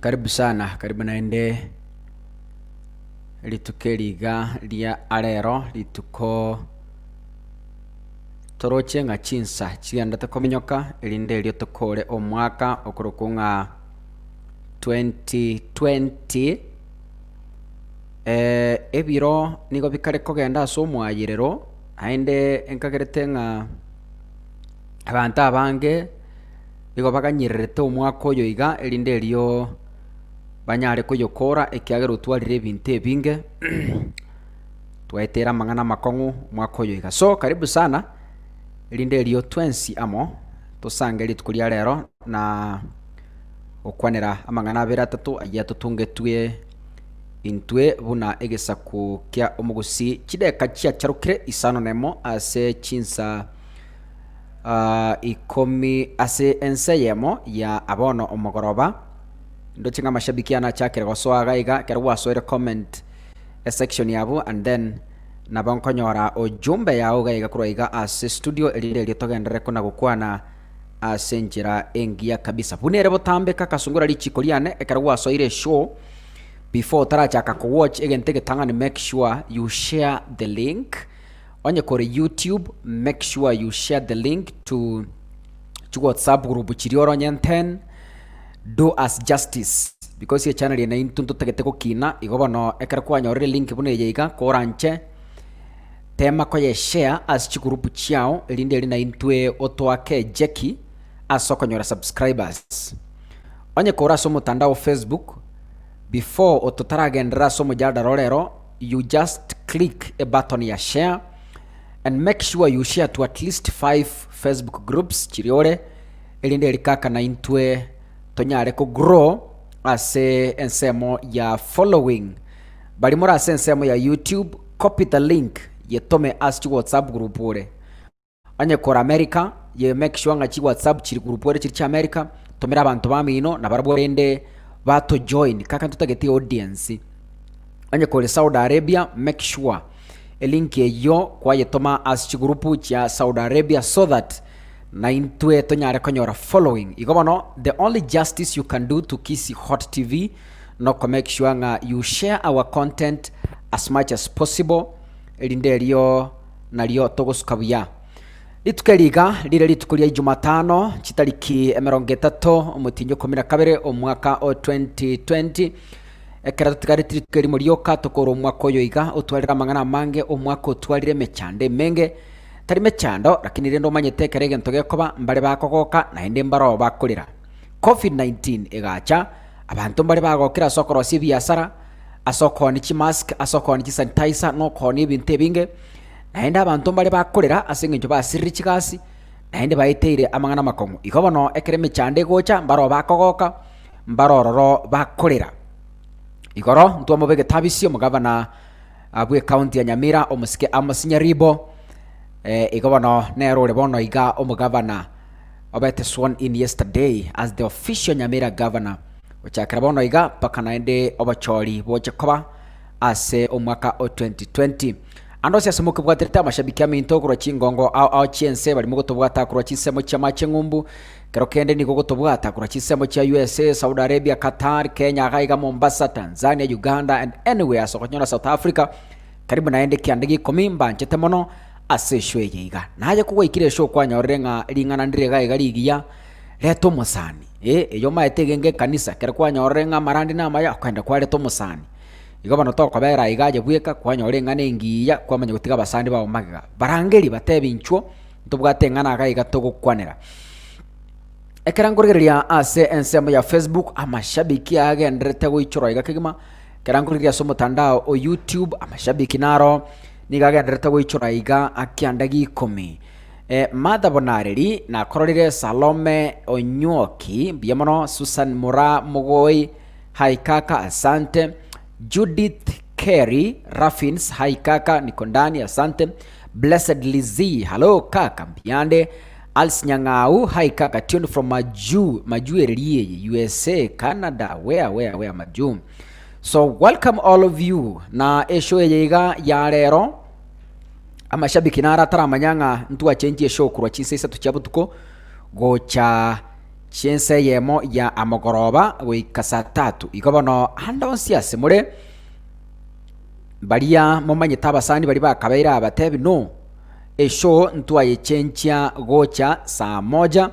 Karibu sana, karibu naende rituke riga ria arero rituko toroche nga chinsa chiandate kominyoka irinde rio tokore omwaka okurukunga 2020 ebiro nigo bikare kogenda ase omwayirero aende enkagerete nga abantu abange igo baganyirerete omwaka oyo iga erinde rio banyare koyokora ekiagera otwarire ebinto ebinge twaetera amang'ana amakong'u omwaka oyo iga. So karibu sana erinde rio twensi amo tosange rituko ria rero na okwanera amang'ana abere atatu aya totungetwe intwe buna egesaku kia omogusi chideka chiacharukire isano nemo ase chinsa ikomi ase enseyemo ya abono omogoroba ndochinga mashabiki ana chakere gosoaga iga kero wasoire comment section yabu and then nabankonyora ojumbe yawo ga iga kuro iga ase studio erinde ritogendere kona gukwana ase njira engia kabisa bunere botambeka kasungura lichiko liane ekero wasoire show before tarachaka ko watch egente getangani make sure you share the link onye kore YouTube, make sure you share the link to WhatsApp group chirioro nyenten do us justice because your channel ina intuntu tegete ko kina igobono ekara kwa nyorire link bune yeiga koranche tema ko ye share as chi group chiao elinde lina intwe otwake Jackie asoko nyora subscribers onye kora so mutandao Facebook before ototaragendera so mujada rolero you just click a button ya share and make sure you share to at least 5 Facebook groups chiriore elinde likaka na intwe tonyare ko grow ase ensemo ya following bali mora ase ensemo ya YouTube copy the link ye tome as chi WhatsApp group ore anye kora America ye make sure nga chi WhatsApp chiri group ore chiri cha America tomera abantu bamino na barabwende bato join kaka tutageti audience anye kore Saudi Arabia make sure a link yo kwa yetoma as chi grupu cha Saudi Arabia so that na intwe tonyare konyora following igobono the only justice you can do to Kisi Hot TV no ko make sure nga you share our content as much as possible elinde rio na rio togosukabuya litukeliga lile litukulia Jumatano chitariki 30 omutinyo 12 omwaka o 2020 ekera tutikari tirikeri murioka tokoro omwaka oyo iga otwarira amang'ana mange omwaka otwarire mechande menge tari mechando lakini rendo manyete kerege ntogekoba mbare bakogoka na ende mbaro bakorera COVID-19 egacha abantu mbare bagokira sokoro si biasara asoko ni chi mask asoko ni chi sanitizer no koni binte binge na ende abantu mbare bakorera asenge njo basirri chigasi na ende baiteire amang'ana makongo ikobono ekere mechande gocha mbaro bakogoka mbaro roro bakorera igoro ntuamo bege tabisio mugavana abwe county ya Nyamira omusike amasinyaribo igobano nerore bono iga omugavana obete sworn in yesterday as the official Nyamira governor ochakira bono iga paka naende obachori boche koba ase omwaka o 2020 ando sia semuke bwatereta mashabiki aminto kuro chingongo au chiense bali mugo tobwata kuro chisemo cha machengumbu kero kende ni gogo tobwata kuro chisemo cha USA, Saudi Arabia, Qatar, Kenya, Gaiga, Mombasa, Tanzania, Uganda and anywhere so konyora South Africa karibu naende kiandigi komimba nchete mono ase shwe yiga naje kugo ikire show kwa nyorenga lingana ndire gaiga ligia leto mosani yo maetege kanisa kera kwanyore nga marandi na maya kwenda kware to musani igo bano to kabera igaje bweka kwanyore nga nengiya kwamanya gutiga basandi bawo magiga barangeri batebinchwo tubwate ngana gaiga to gukwanira ekeranguriria ase ensemo ya Facebook amashabiki agendrete gwichoro iga kigima keranguriria so mutandao o YouTube amashabiki naro nigagendrete gwichoro iga akiandagi 10 Mada bonareri na kororire Salome Onyoki biamono Susan Mura Mogoi haikaka asante Judith Kerry Raffins haikaka nikondani asante Blessed Lizzie hello kaka mbiande Als Nyangau haikaka tuned from Maju Erie USA Canada where Maju. So welcome all of you na esho yega yarero amashabiki nara taramanyanga ntuwa chenji show kurwa chinse isa tuchabutuko gocha chense yemo ya amogoroba wikasa 3 ikobono handonsiase mure baria momanye tabasani bari bakabaira abatebi no esho ntuwa yechenchia gocha saa 1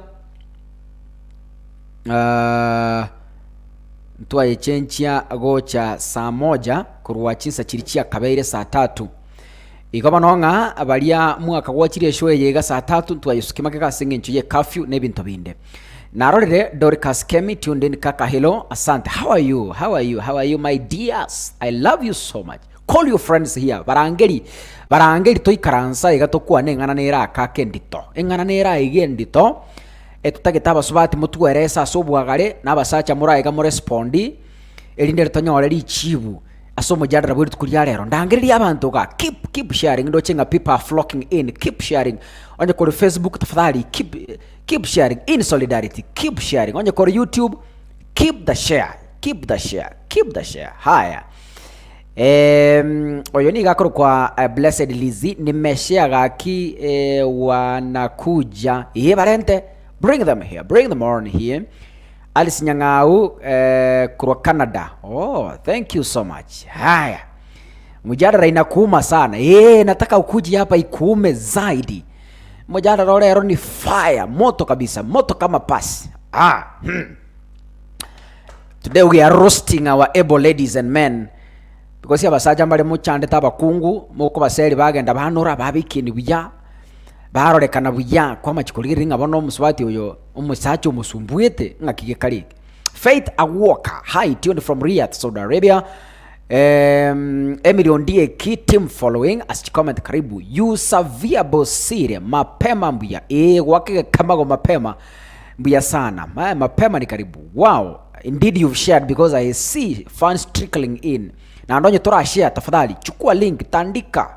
ntuwa yechenchia gocha saa 1 kurwa chinsa chirichia kabaire saa 3 Ikobanonga abalia mwaka gwachire shoye yega saa 3 twayusukimake kasingencho ye curfew nebinto binde. Narorere Dorcas Kemi tuned in kaka hello asante. How are you my dears? I love you so much. Call your friends here. Barangeri toikaransa igatokuwa nengana nera kake ndito. Engana nera igendito. Etutagitaba subati mutueresa sobwagare nabasacha muraiga mu respondi. Elinde tonyoreri ichibu. Asomo jadra buri tukulia rero ndangirira abantu ga keep sharing ndo chenga people are flocking in keep sharing onye ko Facebook tafadhali keep sharing in solidarity keep sharing onye ko YouTube keep the share haya oyo ni gakoro kwa Blessed Lizzie nimeshare gaki wanakuja barente bring them on here Alice Nyangau kurwa Canada. Oh, thank you so much. Haya. Mujadala inakuuma sana. Nataka ukuji hapa ikuume zaidi. Mujadala leo ni fire, moto kabisa, moto kama pasi. Today we are roasting our able ladies and men. Because ya basaja mbale muchande tabakungu, moko baseri bagenda banora babikini buya. Barorekana buya kwa machikuliringa abono omusubati oyo omusacha omusumbuete ngakige kali Faith Awoka hi tuned from Riyadh Saudi Arabia Emily Ondie key team following as comment karibu Yusavia Bosire mapema mbuya wakige kamago mapema mbuya sana mapema ni karibu wow indeed you've shared because I see funds trickling in na ndonye tora share tafadhali chukua link tandika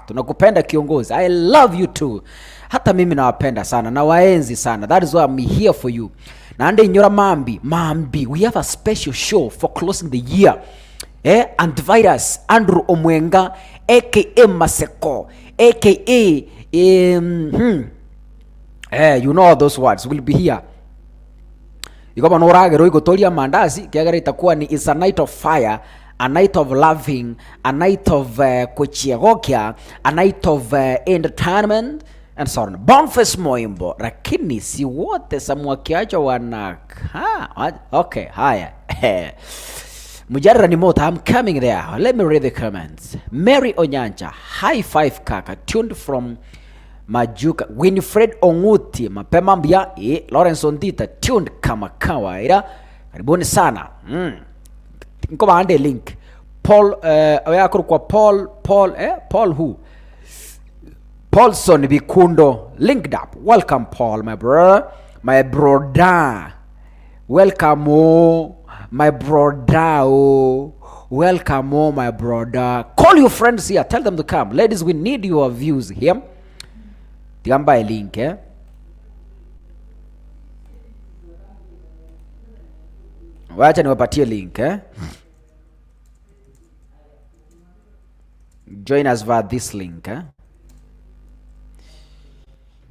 tunakupenda kiongozi I love you too hata mimi nawapenda sana na waenzi sana that is why I'm here for you na ande nyora mambi we have a special show for closing the year antivirus Andrew Omwenga aka Maseko aka you know those words will be here ikoba noragero igotoria mandazi kiagara itakuwa ni is a night of fire a night of loving, a night of kuchiegokia, a night of entertainment, and so on. Bonfes moimbo, lakini si wote samwakiacho okay, haya. Mujadala ni moto, I'm coming there. Let me read the comments. Mary Onyancha, high five kaka, tuned from Majuka. Winifred Onguti, mapema mbia, Lawrence Ondita, tuned kama kawaida. Karibuni sana. Nkoma ande link Paul yakuru kwa Paul who Paulson Bikundo linked up. Welcome Paul my brother welcome my brother welcome my brother call your friends here tell them to come ladies we need your views here tiamba link wacha niwapatie link join us via this link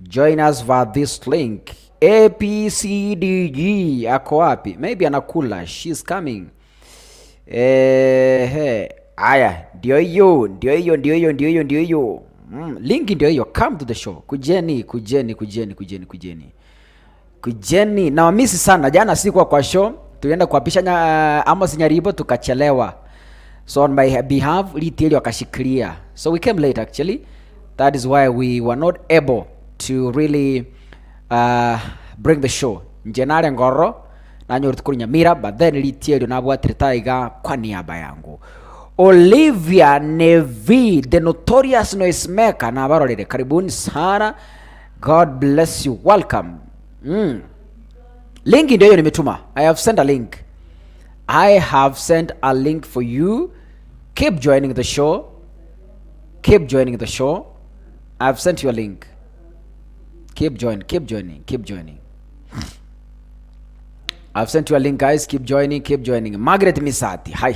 join us via this link APCDG ako wapi maybe anakula she's coming aya ndio hiyo Link ndio hiyo, come to the show. Kujeni. Na wamisi sana, jana sikuwa kwa show, tulienda kuapisha Amos Nyaribo tukachelewa. So on my behalf, Litieli wakashikilia. So we came late actually. That is why we were not able to really bring the show. Njenare ngoro na nyortukuri Nyamira, but then Litieli nabwatire taiga kwa niaba yangu. Olivia Nevi, the notorious noisemaker, na barorere, karibuni sana. God bless you, welcome. Link ndio hiyo nimetuma. I have sent a link for you. Keep joining the show. I've sent you a link. Keep joining. I've sent you a link, guys. Keep joining. Margaret Misati. Hi.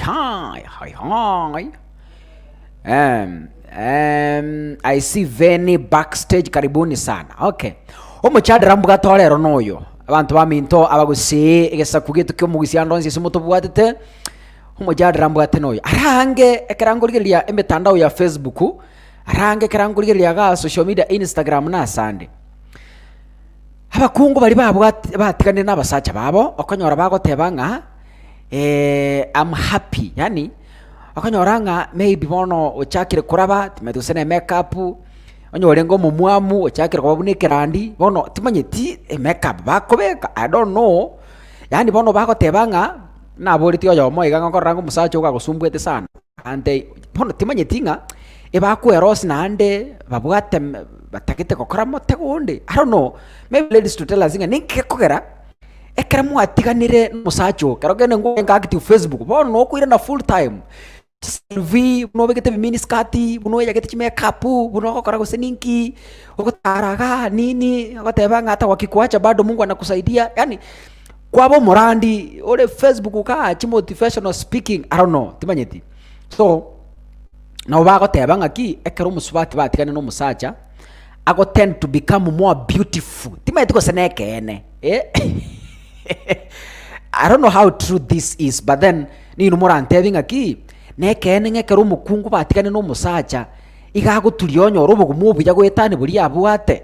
I see Veni backstage, karibuni sana. Okay. Omuchadra rambuga torero noyo. Abantu baminto abagusi egesa kugeto kyo mugisi andonzi simoto bwatete. Omuchadra rambuga tenoyo. Arange ekerangurigeria emitandao ya Facebook. Arange ekerangurigeria ga social media Instagram na sande. Abakungu bali batiganire n'abasacha babo okonyora bagoteba nga I'm happy, yani okonyora nga maybe bono ochakire kuraba timetusene makeup onyore ngo mumwamu ochakire kwabunekerandi bono timanyeti makeup bakobeka, I don't know, yani bono bagoteba nga naboriti oyo moiga ngokoranga musacha ugagusumbwete sana ande bono timanyeti nga ebakweros nande babwate batakite kokora motegonde. I don't know, maybe ladies to tell us nga Ninki gekogera ekera mwatiganire musacho karogene ngo nga active Facebook bono no kuira na full time selfie no begete mini skati buno yagete chime kapu buno kokora gose Ninki ukotaraga nini ukoteba nga hata wakikuacha bado Mungu anakusaidia, yani kwabo morandi ole Facebook ka chi motivational speaking, I don't know timanyeti. So na bagoteba nga ki ekero omosubati batigane no musacha I tend to become more beautiful. Tima itiko senekene. I don't know how true this is, but then ni numura antebinga ki nekene ngekero mukungu batikane no musacha igago tulionyo robo gumubu yago etane buri abwate.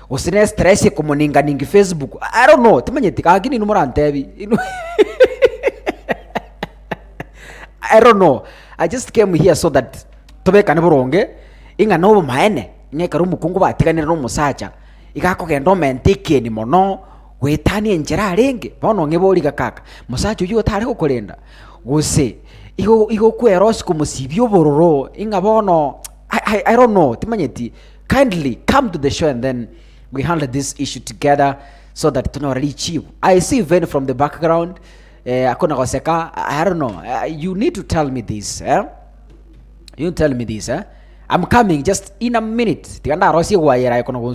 Usine stress kumuninga ningi Facebook. I don't know. Timanyeti kagini numura antebi. I don't know. I just came here so that tobeka neburonge inga no maene ngekero mukungu batiganire no musacha igakogenda ekieni mono wetani enjera arenge bono ngebori gakaka musacha uyu otare gukorenda guse igo kweros kumusibyo bororo inga bono I don't know timanyeti. Kindly come to the show and then we handle this issue together so that to reach you. I see Veni from the background akona goseka. I don't know, you need to tell me this, I'm coming just in a minute. Tiganda rosi wayera ikono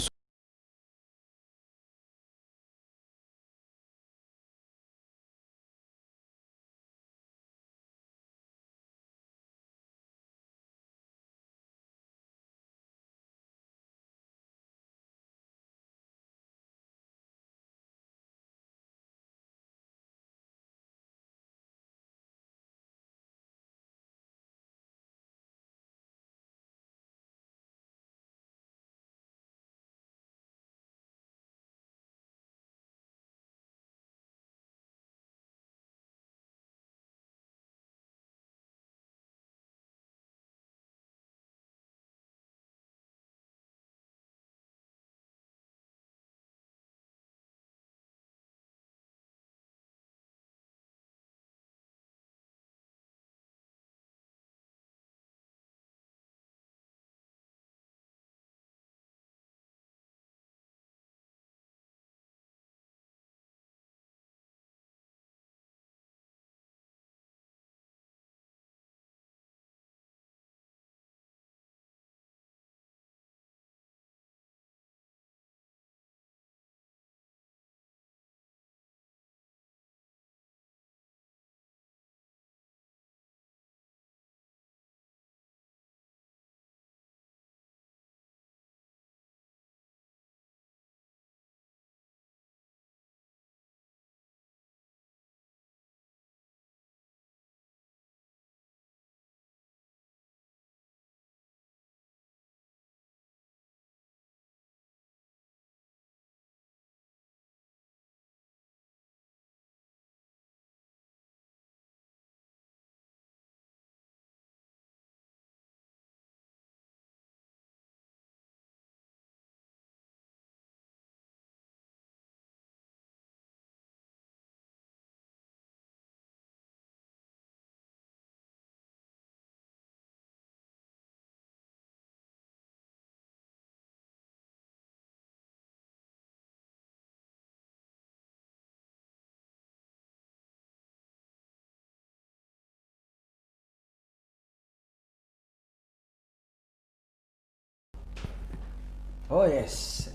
Oh yes.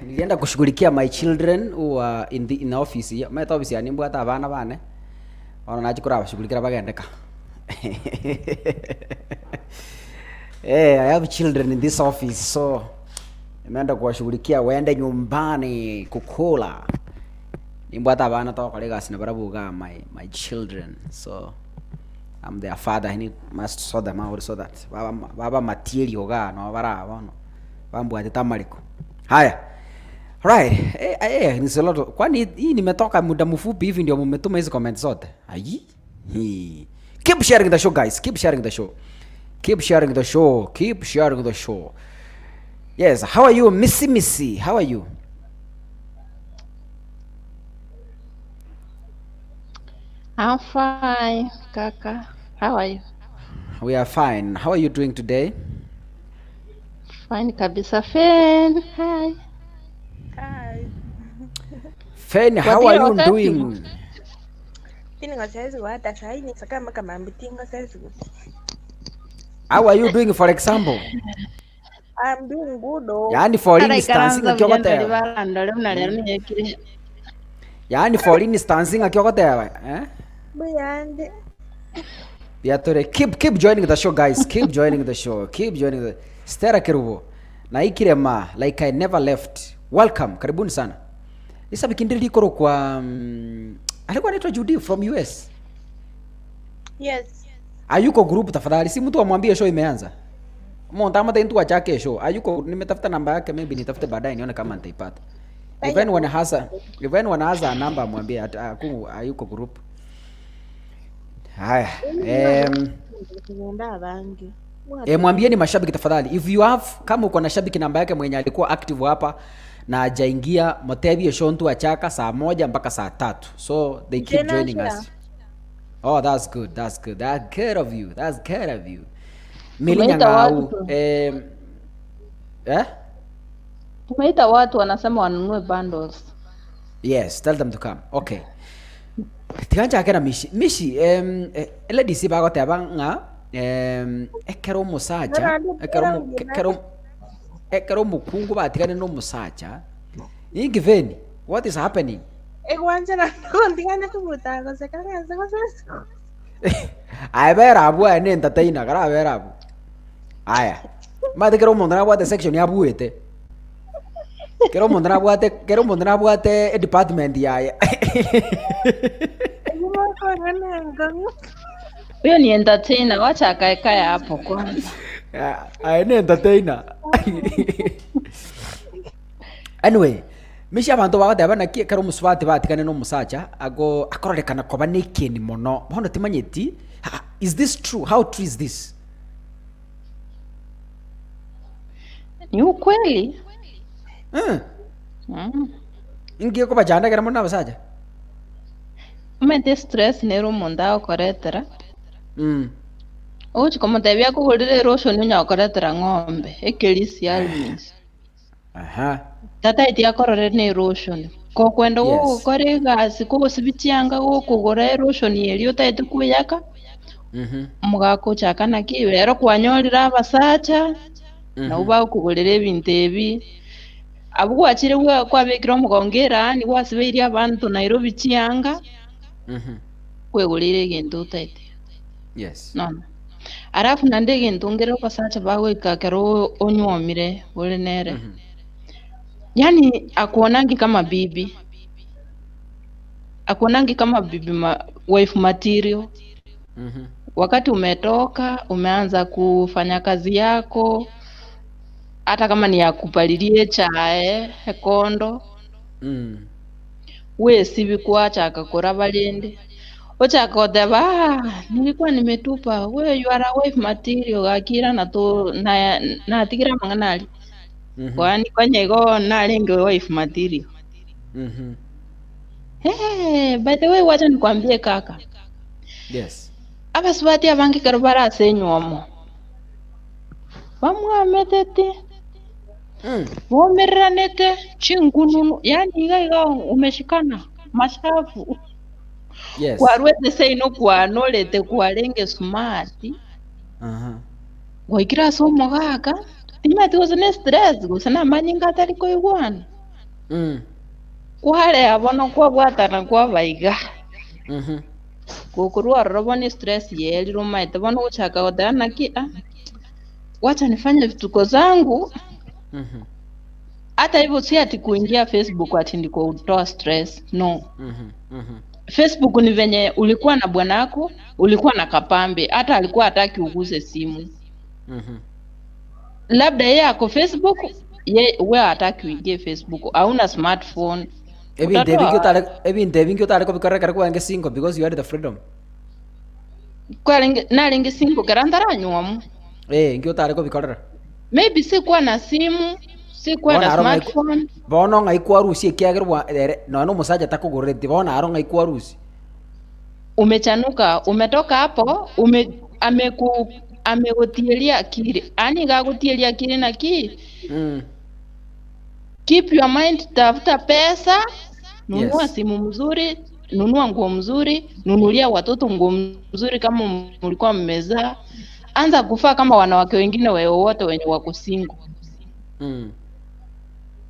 Nilienda kushughulikia my children who are in the office. Meta office ya nimbo hata abana bane. Ona nachikora bashughulikira bagendeka. I have children in this office, so nimeenda kuwashughulikia waende nyumbani kukula. Nimbo hata abana to kolega sina barabuga my children. So I'm their father. I must sort them out so that baba material ga no bara bono. Bambu atitamariko. Haya. Right. Ni solo. Kwani hii nimetoka muda mfupi hivi ndio mmetuma hizo comments zote. Ayi. Keep sharing the show guys. Keep sharing the show. Keep sharing the show. Keep sharing the show. Yes, how are you Missy? How are you? I'm fine, Kaka. How are you? We are fine. How are you doing today? Fine kabisa. Fen. Hi. Hi. Fen, how are you doing? How are you doing, for example? I'm doing good though. Yani for instance ngakyokotewa. Yani for instance ngakyokotewa, Buyande. Biatore, keep joining the show guys. Keep joining the show. Keep joining the Stera Kerubo. Na ikirema like I never left. Welcome. Karibuni sana. Isa bikindiri likoro kwa alikuwa anaitwa Judy from US. Yes. Ayuko group tafadhali. Si mtu amwambie show imeanza. Montama ta intu achake show. Ayuko nimetafuta namba yake, maybe nitafute baadaye nione kama nitaipata. Even wanaanza namba amwambie ayuko group. Haya. Mwambieni mashabiki tafadhali. If you have, kama uko na shabiki namba yake mwenye alikuwa active hapa na hajaingia, mtebie show ntu achaka saa 1 mpaka saa 3. So they keep joining us. Oh, that's good. That's good of you. That's good of you. Milinyangau Tumeita watu wanasema wanunue bundles. Yes, tell them to come. Okay. Tikanja akera mishi ele disi bagote abanga ekero omosacha ekero mukungu batigane nomosacha ingiveni. What is happening? Egwanja na kondigane kumuta sekanga sekanga. Ayebera abu ane entertainer kara ayebera abu. Aya. Mate kero mondana bwate section ya buete. Kero mondana bwate department ya. Huyo ni entertainer, wacha akae hapo kwanza. Ni entertainer. Anyway, misha abantu bagateba na kero omosubati batikane nomosacha ago akorekana koba ne ekieni mono. Bono timanyeti. Is this true? How true is this? Ni ukweli. Ingie ko bajanda kera mona basaja. Mente stress nero monda koretera. Ochi como te había kugurire rosho nyonya koretera ng'ombe ekelisi almis. Aha. Tata itia korore ne rosho. Ko kwenda go kore gasi ko sibitianga go kugura rosho ni elio taite kuyaka. Mugako chaka na kibero kwanyorira abasacha. Na uba kugurire ebintu ebi. Abu wachire kwa bekira omugongera ni wasiberia abantu Nairobi chianga. Kwegulire gintu taite. Yes. No. Arafu nande gintu ngero basacha bawe kakero onywomire uri nere. Yani akuonangi kama bibi. Akuonangi kama bibi wife material. Wakati umetoka, umeanza kufanya kazi yako, hata kama ni ya kupalilie chae, kondo. We sibi kuacha akakora balende. Ocha kodeba, nilikuwa nimetupa. We you are a wife material akira na tigira manganali. Kwani kwenye go nalenge wife material. By the way, wacha nikwambie kaka. Yes. Abasubati abangi karubara asenywomo. Bamwametete. Womeranete chingununu. Yani iga umeshikana mashafu. Yes. Kwa rwete say no kwa nolete kwa lenge smart. Waikira somo kaka. Tima tu usine stress gusana manyinga tari ko igwana. Kware abono kwa bwatana kwa baiga. Kukurua roboni stress yeli ruma itabono uchaka odana ki wacha nifanye vituko zangu. Hata hivyo si ati kuingia Facebook ati ndiko utoa stress. No. Facebook ni venye ulikuwa na bwanako, ulikuwa na kapambe, hata alikuwa hataki uguze simu. Labda yeye ako Facebook, wewe hataki uingie Facebook, hauna smartphone. Ebin deving utale ko bikora kare kwa nge single because you had the freedom. Kwa nalingi single karandara nyuamu. Ngi utale ko bikora. Maybe si kwa na simu, si kwa na smartphone. Bono ngai kwa rusi kiagerwa no musacha takugurete bona aro ngai kwa rusi. Umechanuka, umetoka hapo, amegotielia akili. Ani gagotielia akili na ki. Keep your mind, tafuta pesa, nunua simu mzuri, nunua nguo mzuri, nunulia watoto nguo mzuri kama mlikuwa mmezaa. Anza kufaa kama wanawake wengine wote wenye wako single.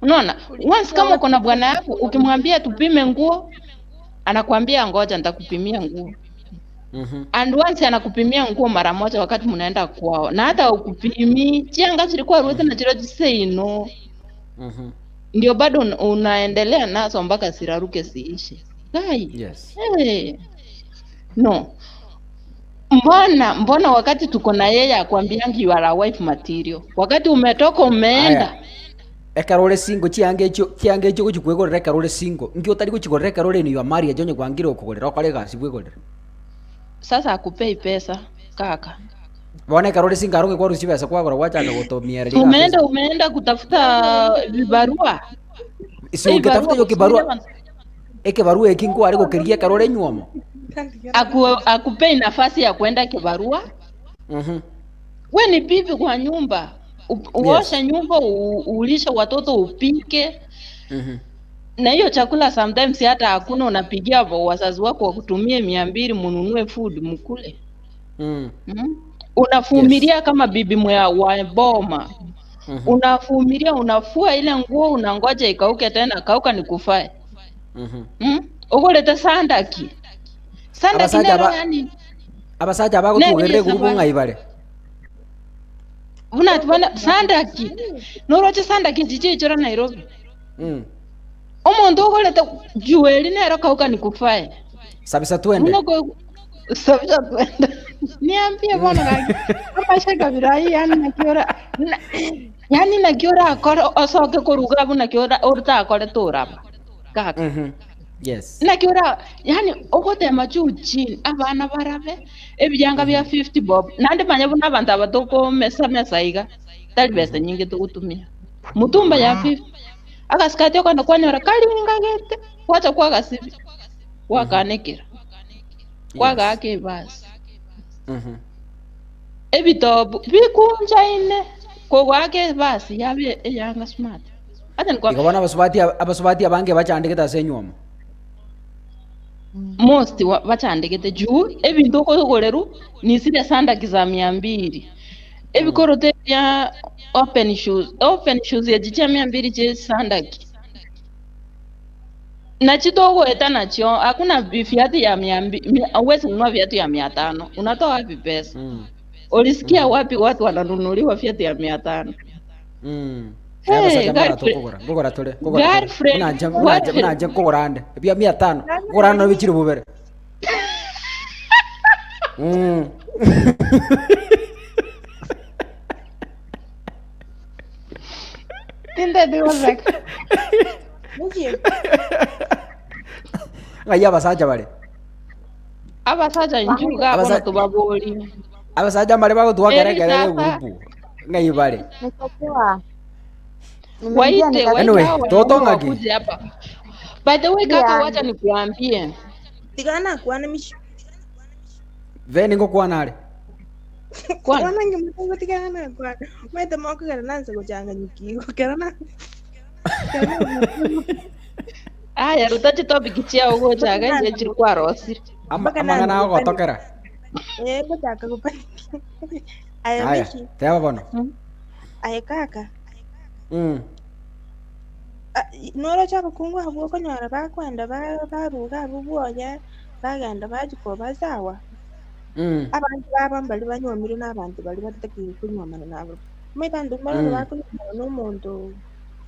Unaona? Once kama uko na bwana yako ukimwambia tupime nguo, anakuambia ngoja nitakupimia nguo. And once anakupimia nguo mara moja wakati mnaenda kwao. Na hata ukupimi, chianga zilikuwa ruhusa na chiro say no. Ndio bado unaendelea nazo mpaka siraruke siishi. Yes. No. Mbona wakati tuko na yeye akwambiangi you are a wife material. Wakati umetoka umeenda. Ekarole singo chiange cho kuchikwegorera ekarole singo. Ngi utari kuchikorera ekarole ni yamari ajonye kwangire okugorera okorega sibwegorera. Sasa akupei pesa kaka. Bwana ekarole singo aronge kwa rusi pesa kwagora wachanga gotomia rega. Umeenda kutafuta vibarua. Sio ukitafuta hiyo kibarua. Barua ekingo ariko keria karole nyuomo. Akupei nafasi ya kwenda kibarua. Wewe ni bibi kwa nyumba. Uosha nyumba, ulisha watoto, upike. Na hiyo chakula sometimes hata hakuna, unapigia wazazi wako wakutumie 200 mununue food mkule. Unafumilia kama bibi wa boma. Unafumilia, unafua ile nguo, unangoja ikauke tena, kauka nikufae. Ugoleta sandaki. Sandaki nero yani. Abasaja bago tugerere gurugunga ibare. Unatubona sandaki. Noroche sandaki jichira Nairobi. Omuntu ugoleta jewelry nero kauka nikufae. Sabisa twende. Sabisa twende. Niambie bwana gani. Kama shaka birai yani nakiora akora osoke koruga buna kiora urta akore toraba. Kaka. Yes. Nakiora yani ogotema chuchi abana barabe ebyanga bya 50 bob. Nande manya buna abantu abatoko mesa iga. Tali besa nyingi tugutumia. Mutumba ya 50. Akasikatyo kana kwanyora kali ngagete. Wacha kwa gasibi. Wakanekera. Kwaga ake basi. Ebitobu bikunja ine kogwake basi yabe eyanga smart. Ate nkwa ikabona abasubati abange bachandiketa senyoma. Most bachandikete juu ebintu kogoreru ni sile sandaki za 200. Ebikorote ya open shoes ya jicha 200 je sandaki. Na chitogo eta nacho hakuna viatu ya 200, uwezi kununua viatu ya 500. Unatoa wapi pesa? Ulisikia wapi watu wananunuliwa viatu ya 500? Gogora tole. Unaje kogorande. Bia 500. Gorana bichiri bubere. Tinda diwazak. Ngaya basaja bare. Abasaja njuga abona tubaboli. Abasaja bare bago tuwageragere grupu. Ngai bare. Waite anyway, toto ngaki. By the way kaka wacha nikuambie. Tigana kuana mishi. Veni ngo kuanale. Kuana ngimutango tigana kuana. Maita moko gara nanza kuchanga nyiki. Kerana. Aya rutachi topic chia ugo chaga je chiri kwa rosi. Amanga na gotokera. Gotaka kupani. Aya, teba bono. Aye kaka. Noro chako kungwa hapo konyora bakwenda baruga bubuoya bagenda bagiko bazawa. Abantu babambali banyomire n'abantu bali batakiye kunywamana nabo. Mwitandi mbaroro bakunyomana n'omuntu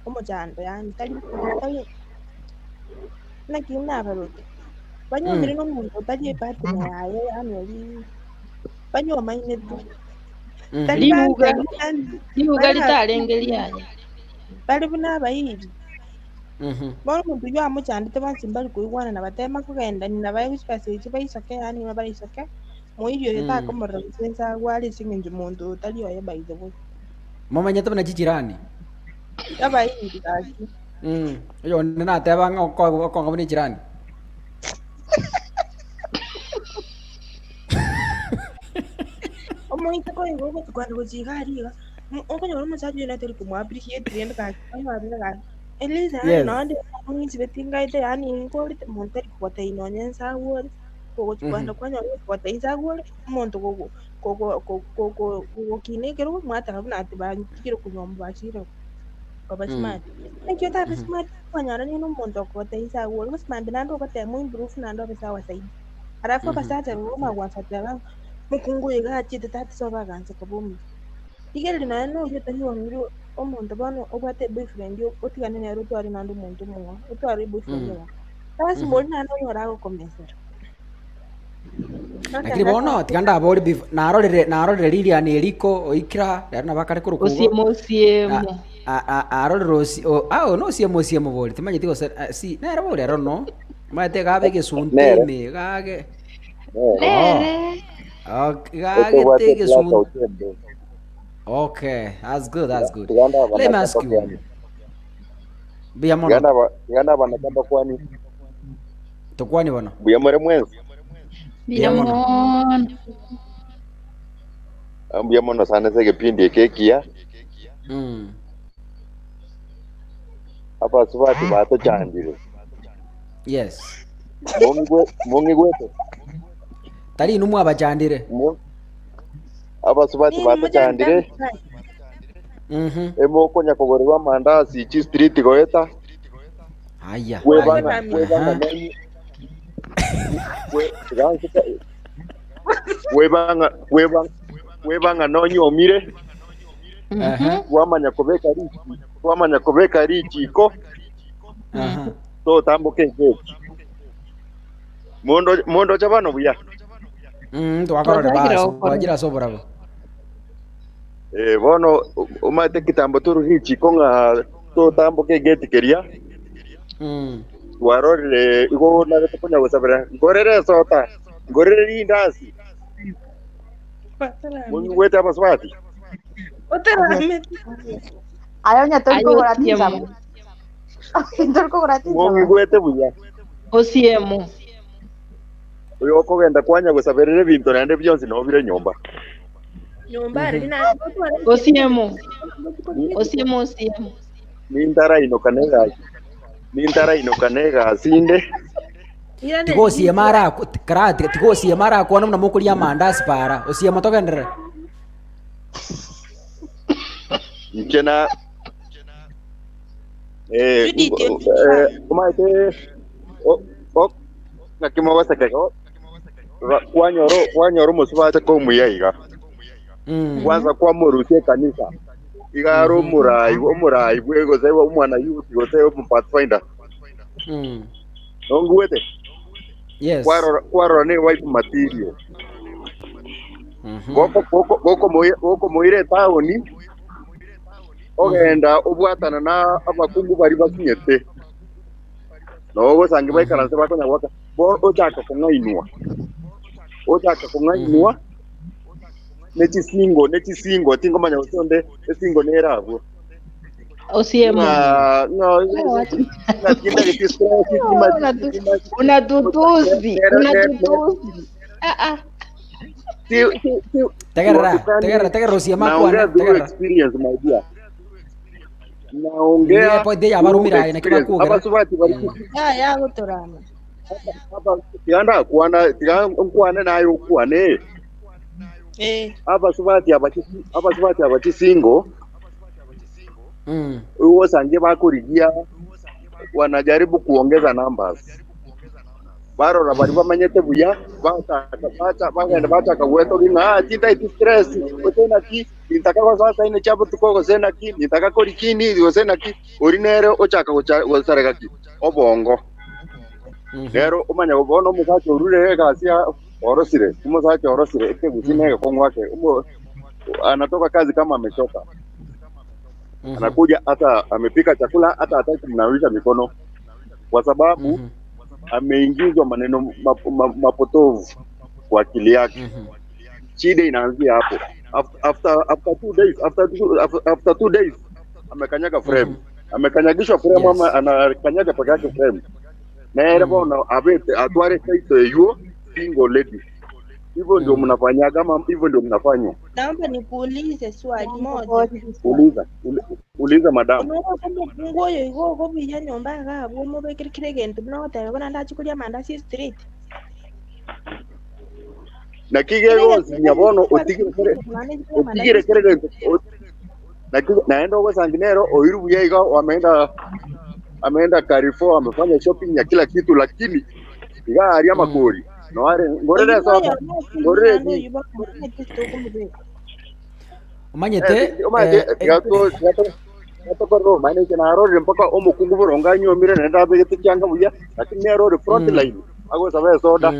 omujando yani tali nabaroti. Banyomire n'omuntu tali partner yawe yani oli banyoma ine tu. Libuga litalengeri yaye. Bali buna abayiri. Bora omuntu yamujandite bansi mbali kuigwana na batema kugenda nina baye gusikasije bayisoke yani bayisoke moyo yetakomorera gusenza gwali singe omuntu tali oyo bayize bo. Momanyete bana jirani. Abayiri kazi. Yo nina teba ngo ngabuni jirani. Omuntu ko ngo kwanda kujigariga. Okonyora omusaje na teri kumwa appreciate rende ka ka. Elisa no mwinzi betingaite yani ngoli umuntu ari kwata inonyenza wori ko kwanda kwanya kwata inza wori umuntu ko kinekero mwata kabuna ati banjiro kunyomba bashiro babashimati ekyo tabe smart kwanyara ni umuntu kwata inza wori musmambe nando kwata mu improve nando besawa saidi arafa basata ruma gwafatala mukungu igati tati soba ganze kabumi igere na no yo tani wangiro omuntu bano obwate boyfriend yo otigane ne ruto ari nando muntu mwa utwari boyfriend yo basi mbona no yorako komesera lakini bono tiganda abori narorere lilia ni eliko oikira na bakare kurukungo osiemo arorosi no siemo bori timanye tigo si nera bori no mate gabe ke sunte me gage nere gage tege sun. Okay, that's good. Let me ask you. Ganda bana kamba kwani. Tokwani bana. Buyamore mwenzi. Biyamon. Buyamon sana sege pindi kekia. Apa subati bato chandire. Yes. Mongi gweto. Tali numu abachandire. Aba subati bato chandire. Emo konya kogorwa mandasi chi street goeta. Aya. Webanga nonyomire. Wamanya kobeka richi ko. So tamboke ngeki. Mondo chabano buya. Twakorora baso bagira sobora. Bono umate kitambo turu richi ko nga so tamboke ngeti keria. Warore igo na kunya gusabira. Ngorere sota. Ngorere indasi. Mungu wete hapa swati. Ayo nyatorko goratiza. Nyatorko goratiza. Mungu wete buya. Osiemo. Uyo kogenda kwanya gusabirire bintu nande byonse no bire nyomba. Nyomba rina Osiemo. Nindara inokanega sinde. Tigosie mara karate tigosie mara kwa namna mukulia mandasi para osie matogendere. Ikena kumaite nakimawasa keko kwanyoro musubate ko muyaiga kwanza kwa murusie kanisa igaro murai bwego zewa umwana yuti gotewe mu pathfinder nonguwete Yes. Kwaro ne wife material goko moire taoni ogenda obwatana na abakungu bari bakinyete no gosange baikara se bakonya gwaka bo ochaka kungainwa nechisingo tingomanya usonde esingo nerabo Osiemo. Unatutuzi. Tegera osiema kwa experience my dear. Naongea hapo ndio abarumira ina kiba kuogera. Abasubati bari ya gutorana. Tianda kwana nayo kwane. Abasubati abachisingo Huo sange bakurigia wanajaribu kuongeza numbers. Baro na bari bamanyete buya bacha kagweto gina tinta stress otena ki nitaka kwa sasa ine chabo tuko sena ki nitaka kori kini sena ki orinere ochaka gosarega ki obongo rero umanya gono musacho rure gasia orosire musacho orosire ekegusine kongwake anatoka kazi kama amechoka. Anakuja hata amepika chakula hata hataki kunawisha mikono kwa sababu ameingizwa maneno mapotovu kwa akili yake. Shida inaanzia hapo. After 2 days amekanyaga frame. Amekanyagishwa frame ama anakanyaga paka yake frame. Na yeye bwana abete atware kaito yuo single lady. Hivyo ndio mnafanyaga ama hivyo ndio mnafanywa? Naomba nikuulize swali moja. Uliza madam. Ngoyo igo go biya nyomba ga bo mo be kirikire gento no ta bana ndachi kulia mandasi street. Na kigego nyabono otigire kere gento. Naenda kwa sanginero oiru buya igo ameenda Carrefour amefanya shopping ya kila kitu lakini iga aria makori. No are ngorere soda. Ngorere umanyete gato korro mane kana ro mpaka omukungu boronga nyomire nenda begete cyanga buya lakini ero front line ago sabe soda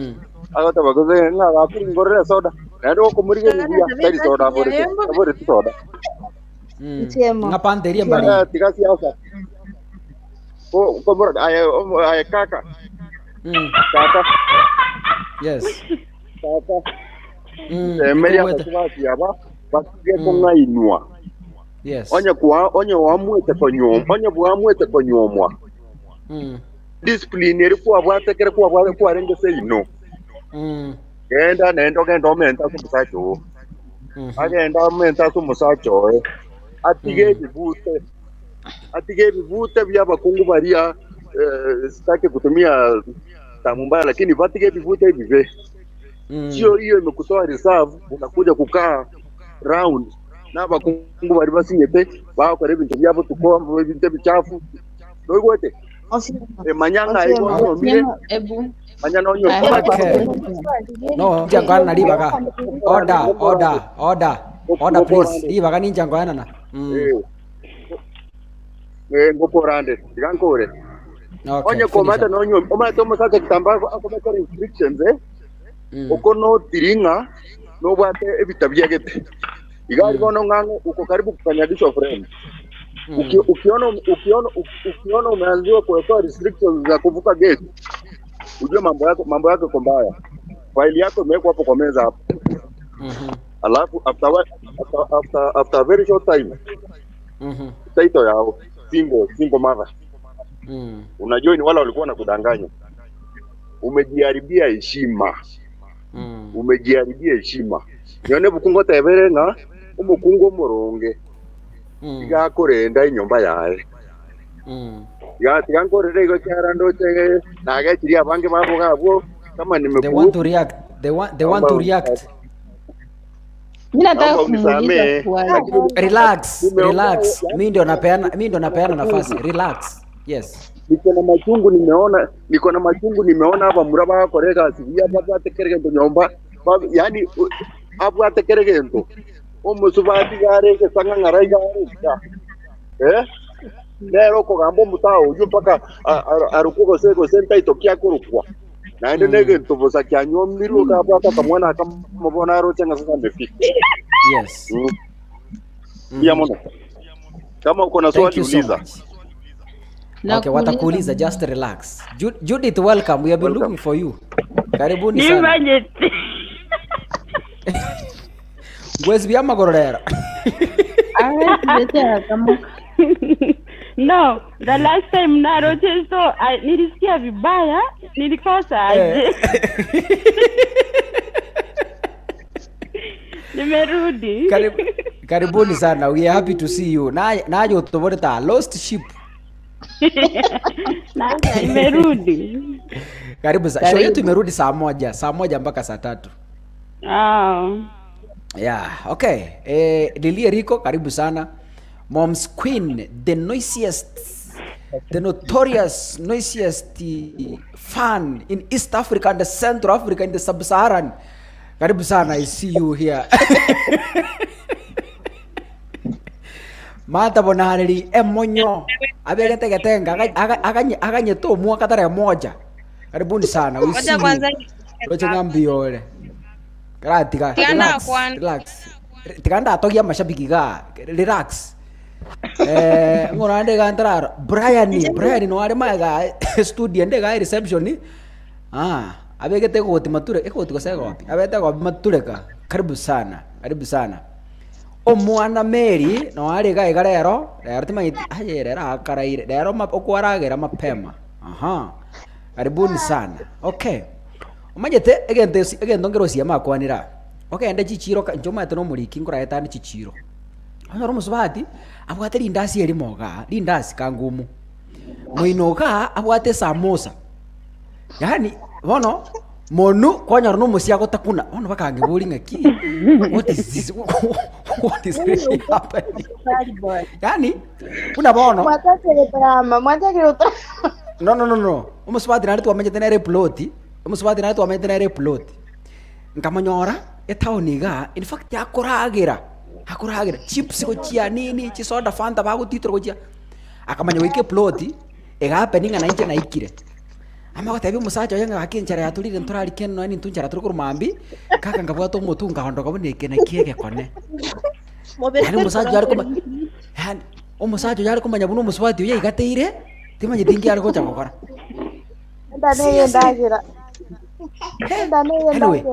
ago tabagoze nga gakuri ngorere soda nendo kumurige buya tari soda bore soda ngapanderia mbali tigasi asa ko bora ay kaka kaka yes kaka media basibasi aba basige konga inua yes onye wamwete konyomwa discipline eri kwabwatekere kwarengese ino genda omenta sumusacho agenda omenta sumusacho atige bivute by'abakungu baria sitaki kutumia tamu mbaya lakini batige bivute bive sio hiyo imekutoa reserve unakuja kukaa round na bakungu bari basinyete bakore bintu byabo tukomba bintu bichafu dogote manyanga ibo manyana onyo no jangwana libaga order please libaga ni jangwana na ngoporande digankore onye komata nonyo omata omusaka kitamba akomata restrictions okono tiringa no bwate ebitabyagete igari bono ngango uko karibu kukanyagishwa frame ukiona umeanziwa kuweka restrictions za kuvuka gate ujue mambo yako mbaya file yako imewekwa hapo kwa meza hapo alafu after very short time taito yao single mother unajua ni wala walikuwa nakudanganya umejiharibia heshima nyone bukungo teberenga umukungo muronge igakorenda inyomba yae tigankorere igo cyarando cege nagakiri abange babo gabo kama they want to react Mimi nataka kumuuliza swali. Relax. Mimi ndo napeana nafasi. Relax. Yes. Niko na machungu nimeona hapa muraba koreka sivia baba tekerege nyomba yani abu atekerege ndo omosubati gare ke sanga ngaraga lero ko gambo mutao uju paka aruko sego senta itokia kurukwa na ende nege ntoboza kyanyomiru ka bata kamwana akamubona ro cyanga sasa ndefika yes ya mono kama uko na swali uliza. Okay, watakuuliza, just relax. Judith, welcome. We have been looking for you. Karibuni sana. Ngwezi bya magororera. No, the last time narote so nilisikia vibaya, nilikosa aje. Nimerudi. Karibuni sana. We are happy to see you. Naje utoboreta lost sheep. Nimerudi. Karibu sana. Show yetu imerudi saa moja mpaka saa 3. Ah. Yeah, okay. Lilie Riko, karibu sana. Mom's Queen, the noisiest, the notorious noisiest fan in East Africa and the Central Africa and the Sub-Saharan. Karibu sana, I see you here. Mata bonari emonyo abegete getenga aganye to mwaka tarehe moja. Karibuni sana. Ngoja kwanza Ngoja Karatika. Relax. Tikanda atogia mashabiki ga. Relax. Ngorande gantara Brian no are maga studio ndega reception. Abegete ko timature ko sego wapi? Abete ko matureka. Karibu sana. Omwana Mary no ari ga rero tima rero akaraire rero okwaragera mapema. Karibuni sana. Okay. Umanyete egento ngerosia makwanira. Okende chichiro njoma etono muriki ngora etani chichiro. Ono omusubati abwate lindasi elimoga, lindasi kangumu. Muinoga abwate samosa. Yani bono monu kwanya no musia gotakuna. Ono bakange buri ngaki. What is this? What is really happening? Yani una bono. Mwatakire No. Umusubati nari twamenye tenere ploti. Umusubati nari twamenye tenere ploti. Nkamanyora etaoniga in fact yakuragira chips ko chia nini chisoda fanta bago titro ko chia akamanya wike ploti ega peninga na inche na ikire ama gotabi musacha yanga akinchara yatulire ntorari kenno ni ntunchara turi kurumambi kaka ngabwato mutunga hondo kaboneke na kiege kone yani musacha yari kuma yani umusacha yari kumanya buno musubati uye igateire timanye dingi yari ko chakokora Anyway,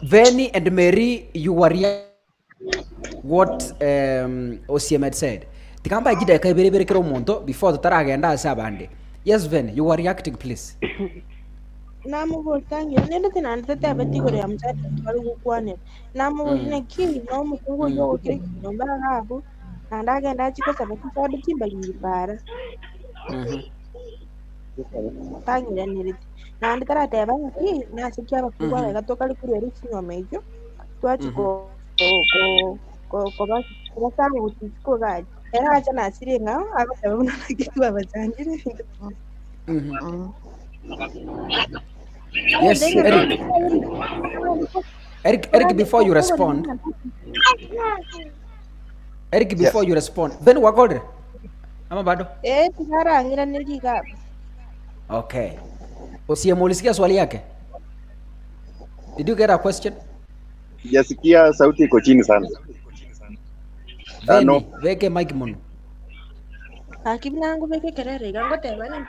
Veni and Mary, you were what OCM had said. Tikamba jida kai bere kero monto before the taragenda sabande. Yes, Veni, you were reacting, please. Namu voltangi nenda tena nitete abeti gore amchati balugu kwane. Namu neki no mutungo yo kiri nombara hapo. Andaga ndachi ko sabati sadu timba yibara. Tangira niriti nandi tarateba nki nasikia bakugwa gatoka likuru erisi nyomejo twachi ko basanga utiko gaje era acha nasirenga abasaba munakitwa abajangire. Yes, Eric, before you respond, then wakolre ama bado tikarangira nilika. Okay. Usiamulisikia swali yake? Did you get a question? Yasikia sauti iko chini sana. No. Weke mic mono. Akibinangu weke kerere gangote bana.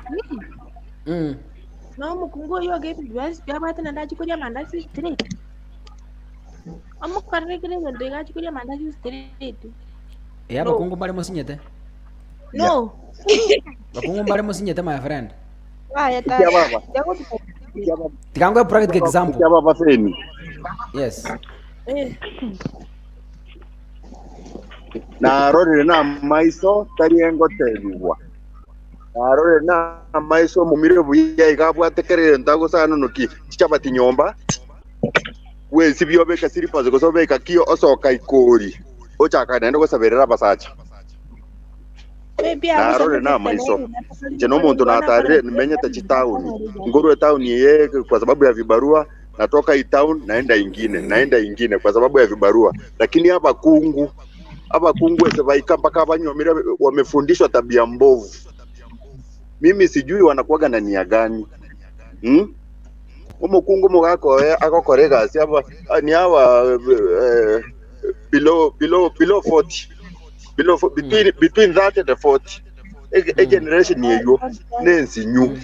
No mukungo yo gepi basi byabata nandachi kurya mandazi straight. Amukarre kire ndengachi kurya mandazi straight. Bakungu bale musinyete? No. Bakungu bale musinyete, my friend. Tikango a practical example. Yes. Na rore na maiso tariengo tebiwa. Na rore na maiso mumire buya igabwa tekerere ndago sana noki chapati nyomba. We sibyo beka siripaze ko sobeka kiyo osoka ikori. Ochaka nendo ko saberera basacha. Narore na maiso jeno muntu na atare nimenyete chitauni nguru town yeye kwa sababu ya vibarua natoka hii town naenda ingine kwa sababu ya vibarua, lakini hapa kungu sebaika mpaka abanyomira wamefundishwa tabia mbovu. Mimi sijui wanakuaga na nia gani. Umukungu mugako akokorega si hapa ni hawa below 40. Between that and the 40 a generation yeyo nensi new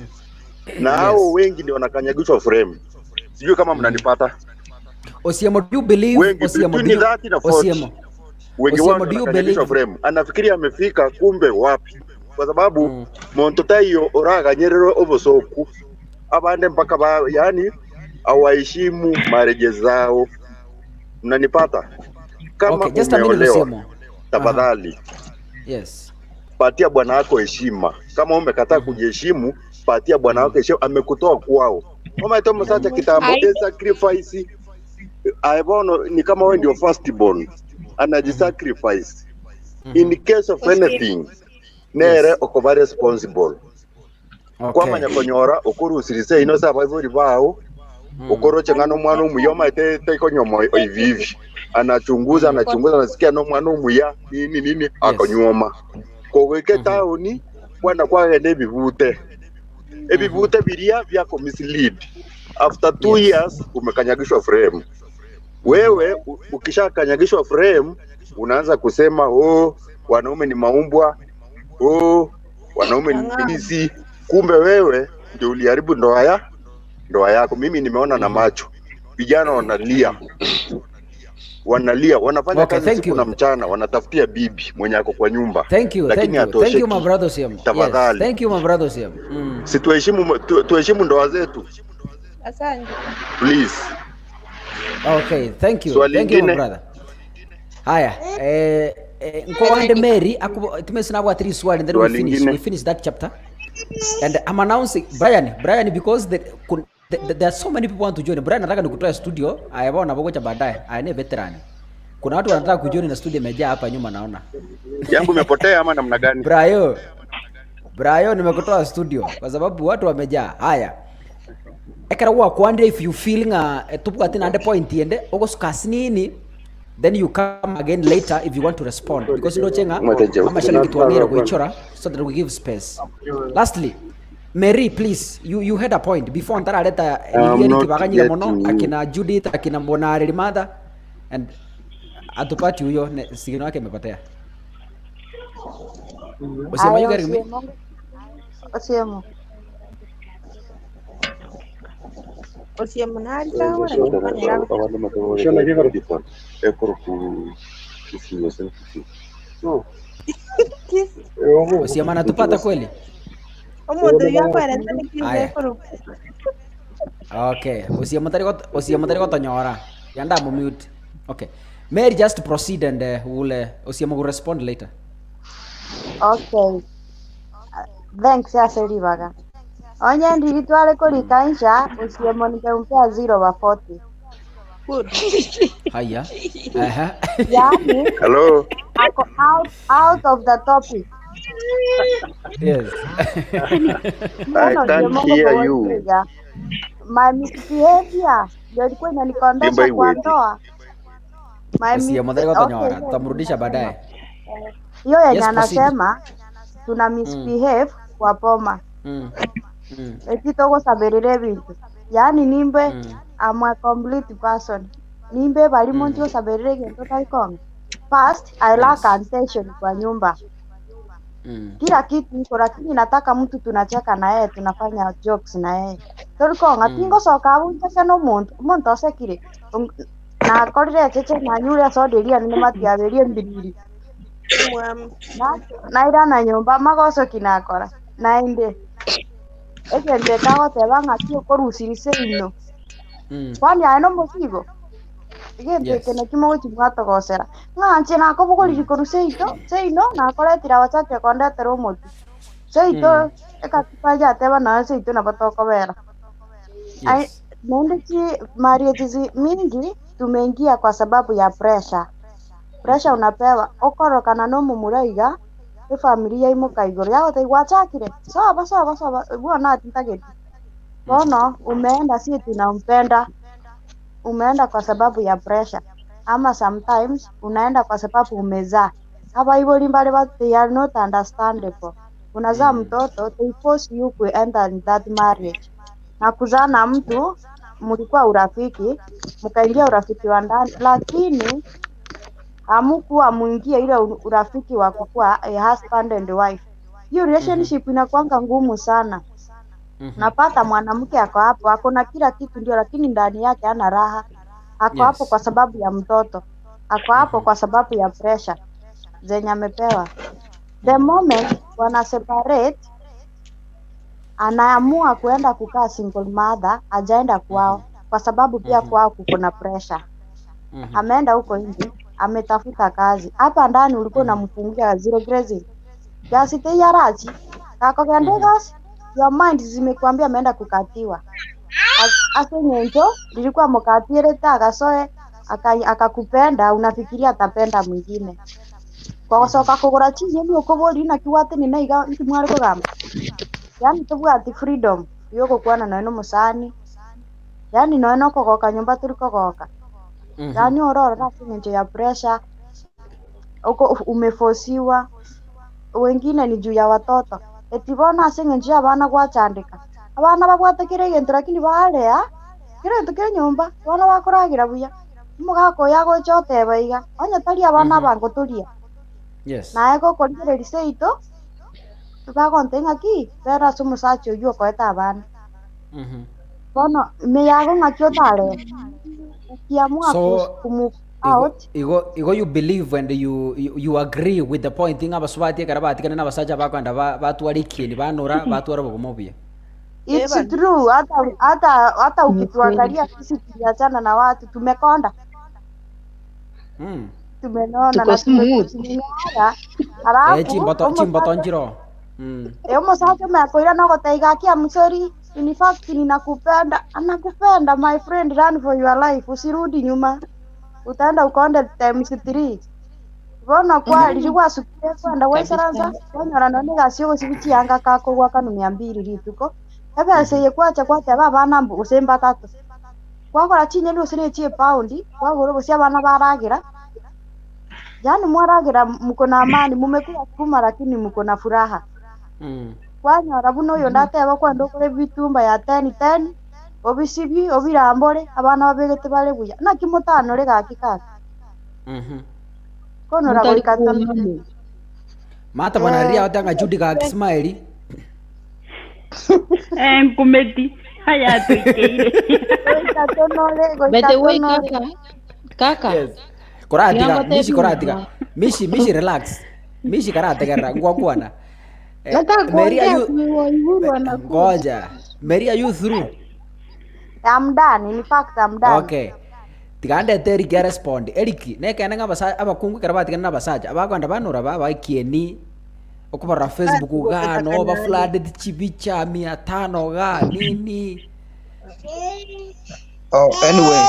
na hao wengi ndio wanakanyagishwa frame. Sijui kama mnanipata. Osiemo, do you believe wengi wao wanakanyagishwa frame, anafikiria amefika kumbe wapi, kwa sababu montotayo oraga nyerero obosoku abande mpaka yani hawaheshimu mareje zao. Mnanipata? Kama umeolewa tafadhali yes, patia bwana wako heshima. Kama umekataa kujiheshimu, patia bwana wako heshima. Amekutoa kwao. Mama itomo sasa kitambo sacrifice. Aibono ni kama wewe ndio first born. anajisacrifice in case of anything nere okoba responsible kwa nyakonyora okurusirise ino saba ibori bao okoro changano mwana umuyoma te konyomo ivivi anachunguza nasikia no mwana umuya nini akonyoma koweke taoni bwana kwagende ebivute biria byako mislead after 2 years umekanyagishwa frame. Wewe ukishakanyagishwa frame unaanza kusema wanaume ni maumbwa, wanaume ni hizi. Kumbe wewe ndio uliharibu ndoa yako. Mimi nimeona na macho vijana wanalia wanafanya kazi siku na mchana, wanatafutia bibi mwenye ako kwa nyumba. Thank you my brother Siam. Tafadhali. Thank you my brother Siam. Si tuheshimu ndoa zetu. Asante. Please. Okay, thank you my brother. Haya, Nkwande Mary, tumesina kwa 3 swali and then we finish that chapter. And I'm announcing Brian because there are so many people want to join. Brian nataka nikutoa studio, ayaona bogocha baadaye. Ni veteran. Kuna watu wanataka kujoin na studio imejaa hapa nyuma naona. Yangu imepotea ama namna gani? Brian nimekutoa studio kwa sababu watu wamejaa. Haya. Ekero wa kwande if you feeling tupu atina ande point yende ogosukas nini then you come again later if you want to respond because chenga ama shaka kitwangera kuichora so that we give space. Lastly, Mary, please, you had a point before ntara leta Elieri kibaganyira mono akina Judith akina Mbona Mother and atupati huyo sigino yake imepotea. Usema you getting me? Osemo. Osiamunari sawa ekero Osiamana tupata kweli? Okay, Osiamutari gotonyora. Yanda mo mute. Okay. Mary, just proceed and Osiamu will respond later. Okay. Thanks, Aseribaga. Onye ndiri twale kulikanisha Osiamu nikampea 0/40. Good. Haya. Yani, hello. Out of the topic. Yes. I can't hear you. My misbehavior ndio ilikuwa inanikondesha kwa ndoa. Osiamu ndari gotonyora. Tutamrudisha baadaye. Hiyo yenye anasema tuna misbehave kwa poma. Ekitogo saberere bintu. Yani nimbe I'm a complete person. Nimbe bali monti saberere gento taikong. First, I lack attention kwa nyumba. Kila kitu iko lakini nataka mtu tunacheka na yeye, tunafanya jokes na yeye. Tulikonga tingo soka unta no muntu osekire. Na korire cheche na nyure so delia ni matia berie mbiriri. Na ira na nyumba magoso kinakora. Na inde ekende tago tebanga kio korusirise ino. Kwani ano musigo. Igende kene kimo chimwato gosera. Nganje na ko bugori koruseito, seino na koretira wachake kondetero mutu. Seito ekatipaja teba na seito na batoko vera. Ai nende marriages mingi tumeingia kwa sababu ya pressure. Pressure unapewa okorokana no mumuraiga familia imuka igoro yao taigwachakire. Sawa bwana atintageti. Bono umeenda si tunampenda. Umeenda kwa sababu ya pressure ama sometimes unaenda kwa sababu umezaa. Hapa hivyo limbali they are not understandable. Unazaa mtoto they force you to enter in that marriage. Na kuzaa na mtu mlikuwa urafiki, mkaingia urafiki wa ndani lakini hamukuwa muingie ile urafiki wa kukua a husband and wife. Hiyo relationship inakuanga ngumu sana. Napata mwanamke ako hapo, ako na kila kitu ndio lakini ndani yake hana raha. Ako hapo kwa sababu ya mtoto. Ako hapo kwa sababu ya pressure zenye amepewa. The moment wana separate anaamua kuenda kukaa single mother, ajaenda kwao kwa sababu pia kwao kuna pressure. Ameenda huko nje, ametafuta kazi. Hapa ndani ulikuwa unamfungia zero grazing. Gasi tayari. Kako gande gasi. Your mind zimekwambia ameenda kukatiwa. Asenyenjo nilikuwa mkatire tagasoe akakupenda unafikiria atapenda mwingine kwa soka kugura chinye ni ukuburi na kiwate ni naiga ntimwari kugamba yani tubwati freedom yoko kwana na no musani yani no kogoka nyumba turi kogoka yani ororo na kinje ya pressure uko umefosiwa wengine ni juu ya watoto etibona asengenje abana gwachandika abana babwate kire gento lakini balea kire tukire nyumba bana bakuragira buya mugako yago chote baiga onya tali abana bango tulia Yes. na ego kolire riseito tubagontenga ki bera sumusacho yuo koeta abana bono me yago ngakyo tale kiamua kumu out Igo you believe and you agree with the point thing abasubati karabati kana nabasaja bakwanda batwari ekieni banora batwara bogomobia. It's true hata ukituangalia sisi tuliachana na watu tumekonda tumenona na tumenyara alafu chimboto njiro omusacha mekoira no goteiga kia msori in fact ninakupenda anakupenda my friend run for your life usirudi nyuma utaenda ukonde times 3 bona kwa lilikuwa sukia kwenda wesaranza konyora none gasio gosibichi yanga kako gwaka no 200 rituko ebe seye kwacha kwate bana mbu usemba tatu kwakora chinye ni usine chie paundi kwagoro bosia bana baragira yani mwaragira mko na amani mumekula kuma lakini mko na furaha kwanyora buno yo ndateba kwanda okore bitumba ya 10 obisibi obirambore abana babegete bale buya na kimutano le gakikaka kono ra goikata mata bana ria otanga judi ga smile kumeti haya tuikeire Bete we kaka yes koratiga mishi koratiga mishi relax mishi karate gara ngwakwana Mary are you ngoja Mary are you through I'm done in fact I'm done okay tigande teri ga respond eriki nekene ngabasa abakungu karabati kana basaja abakwanda banura baba ekieni okubara Facebook ga no ba flooded chibicha 500 ga nini Anyway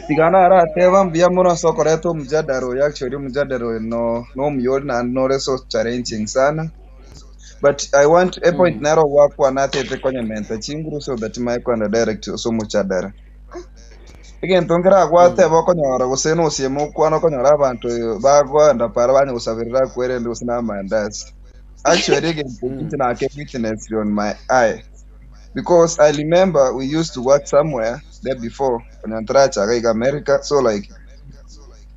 tigana ara teva mbia muno sokoreto mjadaro actually mjadaro no myori na no reso challenging sana but I want a point naro wako anate kwenye menta chinguru so that my kwanda direct so muchadara again tongera gwate boko nyora guseno siemo kwano konyora abantu bagwanda para banye gusabirira kwerende usina mandazi actually again na ke witness on my eye because I remember we used to work somewhere there before when Antracha like America so like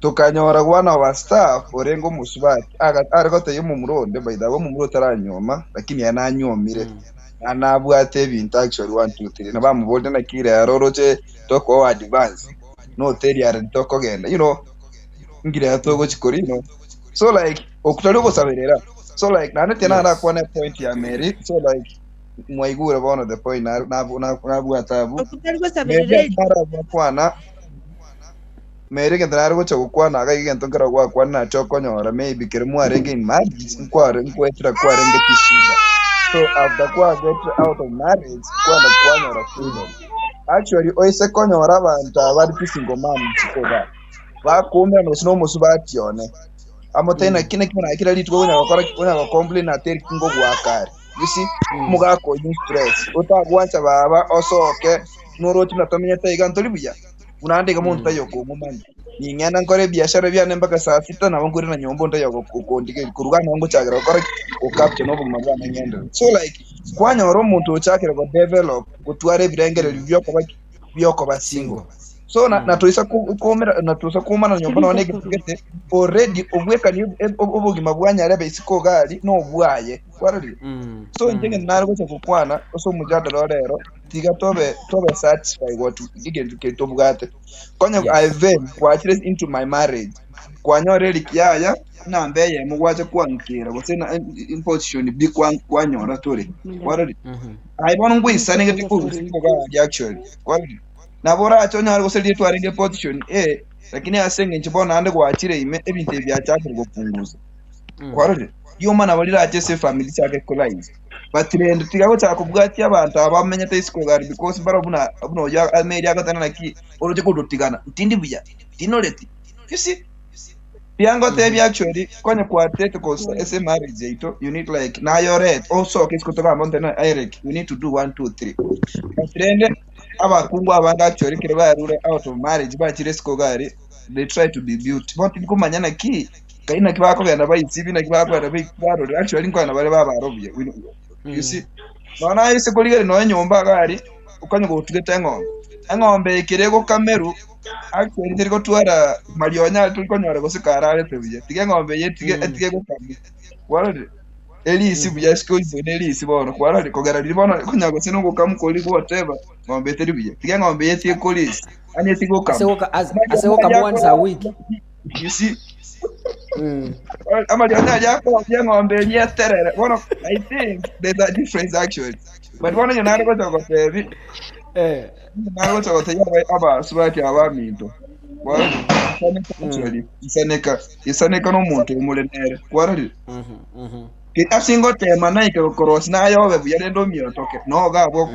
tukanyora one of our staff orengo musubati aragote yumumronde by the mumuro taranyoma lakini yananyomire anabwate bintu actually 1 2 3 na bamubonde na kire aroroche toko advance no teri are toko genda ngire atogo chikorino so like okutali kusaberera so like nane tena ara kwa point ya Mary so like mwaigura bono the point na bwatabu okutali kusaberera kwana Mary kendara go chokwana ga igento ngara gwa kwana chokonyora maybe kirmu arenge in marriage nkware nkwetra kware ngekishida so after kwa get out of marriage kwanyora freedom actually oise konyora abantu abari pisingo mama chikoga bakumbe no sino musubati one amotena kine kimana kira litwo gonya complain ateri kingo gwakare you see mugako in stress utagwancha baba osoke noroti natamenya taiga ntolibuya unandika muntu tayoko mumani ningana nkore biashara byane mpaka saa 6 na bangure na nyombo ntayoko kukondike kurugana ngo chagira kore ukapche no buguma bwana ngende so like kwanyoro muntu ochakira go develop gutware birengere byoko basingo so na tuisa kumera na tuisa kumana nyombo na nege tugete already obweka ni obugima bwanya rebe isiko gali no bwaye kwarali so njenge narwo cyo kukwana so mujadalo rero tiga tobe satisfied what igende to bwate konya I then kwachire into my marriage kwanyore likyaya na mbeye mugwaje kwankira gusena in position bi kwanyora tore kwarali I want ngwisa nege tikuziko gali actually kwarali nabora achonya algo seli twarinde position lakini asenge nchibona ande gwachire ime ebinte byachakire gupunguza kwarali yo mana balira aje se family chake collize batirende tigago cyakubwati abantu abamenye tesikogari because bara buna ya ameri agatana naki oroje kudutigana tindi buya dinoreti you see Piango tebi actually kwenye kwa tete kwa ese marriage ito you need like na your red also kisi kutoka monte na Eric you need to do 1 2 3 batirende abakungu abanga actually kireba yarure out of marriage ba chiresikogari they try to be built but bikumanyana ki kaina kibako genda bayisibi na kibako genda bayikaro actually nkwana bale babarobye you see nona ise kuligere no nyomba gari ukanyo gutugeta ngombe ikirego kameru actually ndiri gotwara marionya tulikonyora gusikarare tebuye tige ngombe yetige etige gukamye warade elisi buya school bone elisi bono kwarade kogera libono kunyago sinungu kamukoli whatever ngombe tebuye tige ngombe yetige kolisi anye tigo kam aseko kama once a week you see amarionya yako ya ngombe yeterere bono I think there's a difference actually but bono yonare go tebi nalo tsote yawe abasubati abaminto isaneka nomuntu umulenere kwarari asingo tema naike koros na yobe buyalendo miro toke no gabo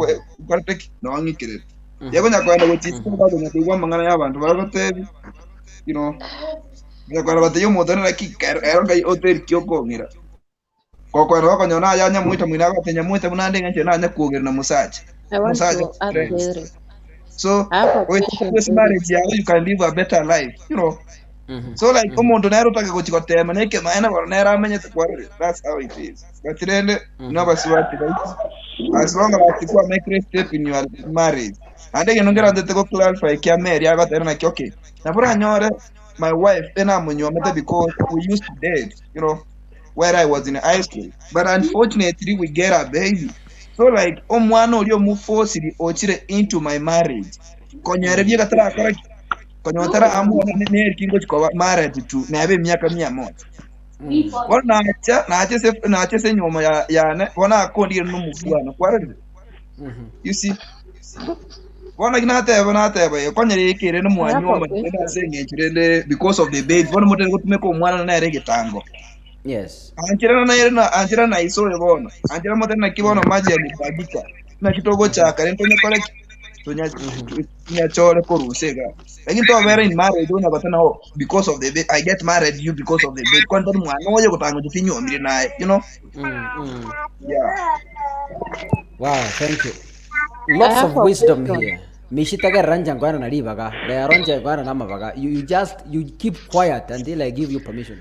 kwarte no ngikire yego nyakwenda gutitsa bado nyakugwa mangana y'abantu baragotebi you know nyakwenda batayo mutana kikero ngai hotel kyokongira kokwera bakonyona yanya muita mwina batenya muita munande ngenje nanya kuogera na musacha so with marriage you can live a better life you know so like umuntu naero taka kuchikotema neke maana baronera amenye tkwari that's how it is but then nabasubati as long as you make a step in your marriage and then you know get to clarify kya marry agatera na okay na bora nyore my wife ena munyomete because we used to date you know where I was in high school but unfortunately we get a baby. So like omwana oli omufosiri ochire into my marriage konyere bye gatara akora konyotara amu ne kingo chiko marriage tu na abe myaka 100 bona nache se nyoma ya bona akondi no mufwana kwarade you see bona kinateba konyere ikire no mwanyoma na sengechirende because of the baby bona mutene kutumeka omwana na ere gitango. Yes. Anjira na isole bona. Anjira mote na kibono maji ya mibagika. Na kitogo cha karento ne kole tunya chole korusega. Lakini to very in marriage una batana because of the baby. I get married you because of the baby. Kwanta mwana oje kutango tufinyo mbiri naye, you know? Yeah. Wow, thank you. Lots of wisdom here. Mishitaga ranja ngwana na libaga. Le ronja ngwana na mabaga. You keep quiet until I give you permission.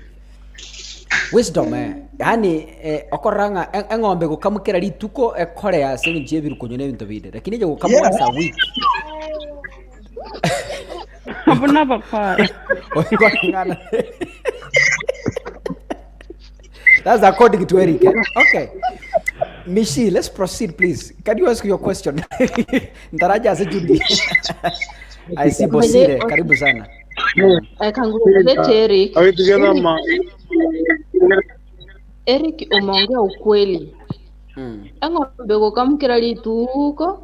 Wisdom yani okoranga engombe gukamukira rituko ekore ya senje birukonyo ne bintu bide lakini je gukamwa sa week abuna bakara that's according to Eric. Okay, Mishi, let's proceed please. Can you ask your question? Ndaraja asijudi. I see Bosire, karibu sana. Eric. Eric umeongea ukweli. Engombe gukamukira rituko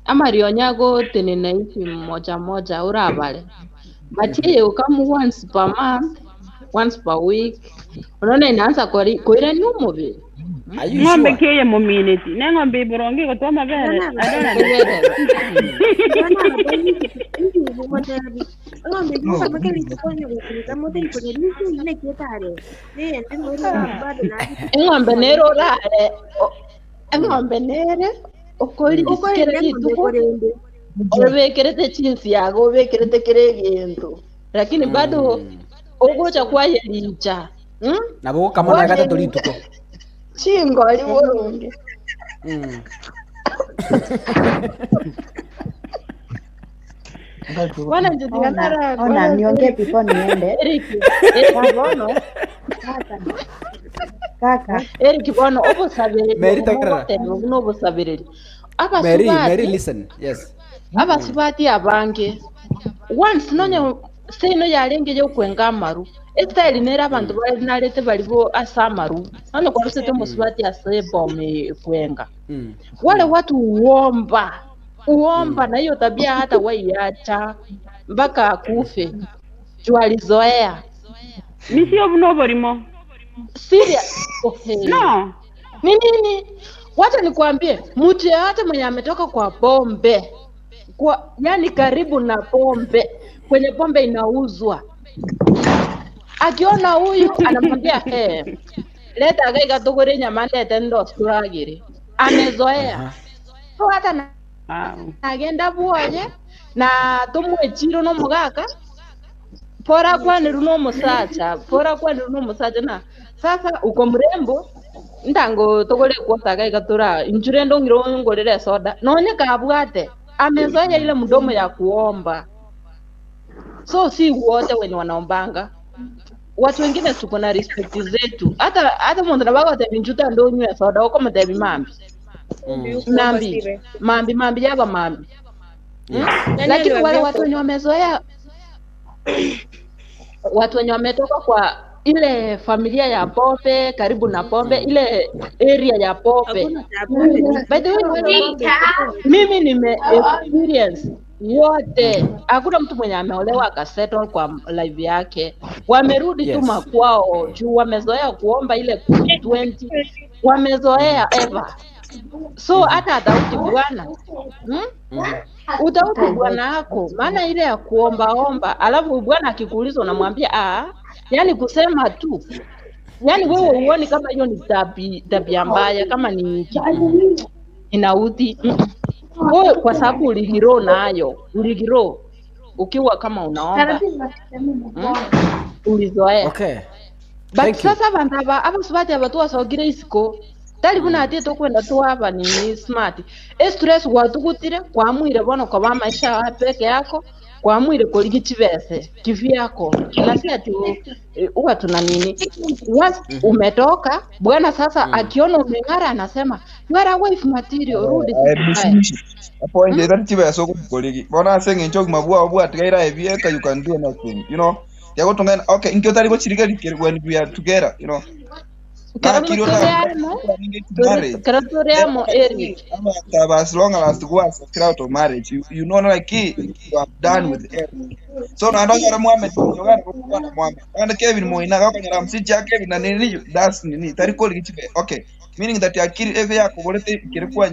ama rionyago tene na ifi moja urabale. Batie ukamu once per month, once per week. Unaona inaanza kuira nyumo be. Ngombe keye mu minute. Ngombe boronge ko toma bere. Engombe nero rare. Engombe nere okori rituko. Obekerete chinsi yago obekerete kiregento. Lakini bado ogocha kwa yelicha. Nabo kamona gatatu rituko. Chingo ali boronge. Wana njudiganara. Ona niongee before niende. Kaka. Eric bono obosabere. Mary takara. Obosabere. Mary listen. Yes. Abasubati abange. Once nonyo sino yalengeje okwenga amaru. Estaili nera abantu bali nalete balibo asamaru. Hano kwa rusete musubati asebo kwenga. Wale watu uomba na hiyo tabia hata waiacha mpaka akufe. Jualizoea. Misi obuno borimo. Serious. Okay. No. nini? Wacha nikwambie, mtu yeyote mwenye ametoka kwa pombe, yani karibu na pombe, kwenye pombe inauzwa, akiona huyu anamwambia leta gaiga tugure nyama leta ndo skuragiri, amezoea. So hata agenda buoye na tumwe chiro no mugaka pora kwani runo musacha na sasa uko mrembo ndango tugure kwota gaiga tura injure ndo ngiro ngorere soda nonye kabwate amezoea ile mdomo ya kuomba. So si wote wenye wanaombanga, watu wengine tuko na respect zetu. Hata mtu anabaga taminjuta ndo nywe soda uko mtebi mambi mambi yaba mambi. Lakini wale watu wenye wamezoea, watu wenye wametoka kwa ile familia ya pombe, karibu na pombe, ile area ya pombe. By the way, mimi nime experience wote. Hakuna mtu mwenye ameolewa akasettle kwa life yake. Wamerudi tu makwao juu wamezoea kuomba ile 20, wamezoea ever. So hata atauti bwana. Utauti bwana wako, maana ile ya kuomba, alafu bwana akikuuliza unamwambia yani kusema tu. Yani wewe uone kama hiyo ni tabia mbaya, kama ni inauti. Wewe kwa sababu uligiro nayo, ukiwa kama unaomba. Ulizoea. Okay. But sasa bandaba abasubati abatu wasogire isiko. Tali kuna ati to kwenda tu hapa ni smart. Stress watugutire kwa mwire bono kwa ba maisha peke yako, kwa mwire ko ligitibese kivi yako. Na si ati huwa tuna nini? Once umetoka bwana sasa akiona umengara anasema you are a wife material, rudi hapo nje tatiba soko kolegi bona senga nchok mabua tgaira evieka, you can do nothing, you know. Yago tonga okay inkyo tali go chirika when we are together, you know. Karatoriamo Eric. As long as you are out of marriage, you know like you are done with it. So now don't you Muhammad, and Kevin Moina Kevin and that's nini tari call it okay. Meaning that you are killing every akobolete kirikuwa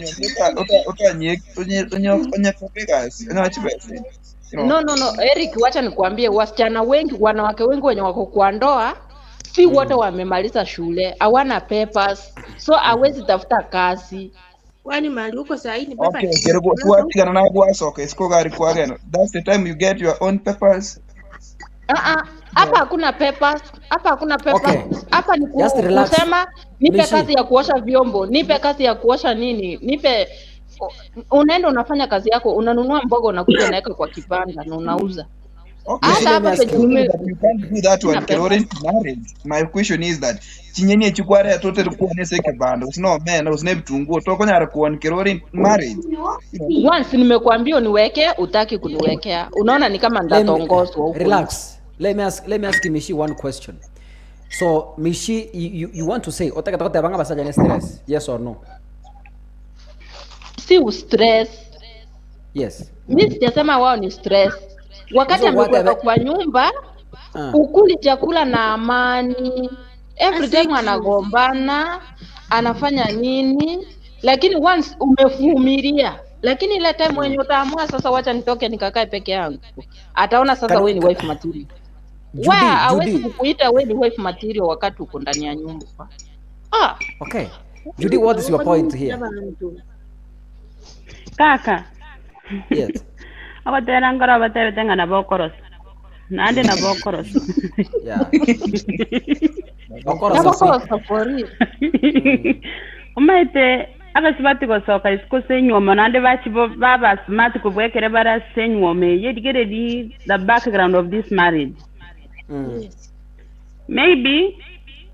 No, Eric, wacha nikwambie, wasichana wengi, wanawake wengi wenye wako kwa ndoa si wote wamemaliza shule, hawana papers, so hawezi tafuta kazi. Kwani mali uko saa hii ni papers. Okay, kirikuwa tuatikana na guaso, okay, siko gari kwa gano. That's the time you get your own papers. Hapa hakuna papers. Okay. Hapa ni kusema nipe kazi ya kuosha vyombo, nipe kazi ya kuosha nini, nipe unaenda unafanya kazi yako, unanunua mboga unakuja unaweka kwa kibanda na unauza. Okay, you can't do that one Kerori marriage. My question is that chinyeni echikwara ya tote kuwa nese kibanda usino man usine bitunguo toko nyara kuwa Kerori marriage. Once nimekuambia uniweke, utaki kuniwekea. Unaona ni kama ndatongozwa huko. Relax. Let me ask Mishi one question. So Mishi, you want to say otaka tote banga basaja ne stress? Yes or no? Si stress. Yes. Mimi sijasema wao ni stress. Wakati amekuwa kwa nyumba, ukuli chakula na amani. Every time anagombana, anafanya nini? Lakini once umevumilia. Lakini ile time wenye utaamua sasa wacha nitoke nikakae peke yangu, ataona sasa wewe ni wife material. Wewe hawezi kukuita wewe ni wife material wakati uko ndani ya nyumba. Okay. Judy, what is your point here? Kaka. Yes. Abatera ngara batera tenga na bokoros. Nande na bokoros. Yeah. Bokoros safari. Umaite abasubati go soka isko senyoma nande bachi baba smart ko bwekere bara senyoma yedigere the background of this marriage. Maybe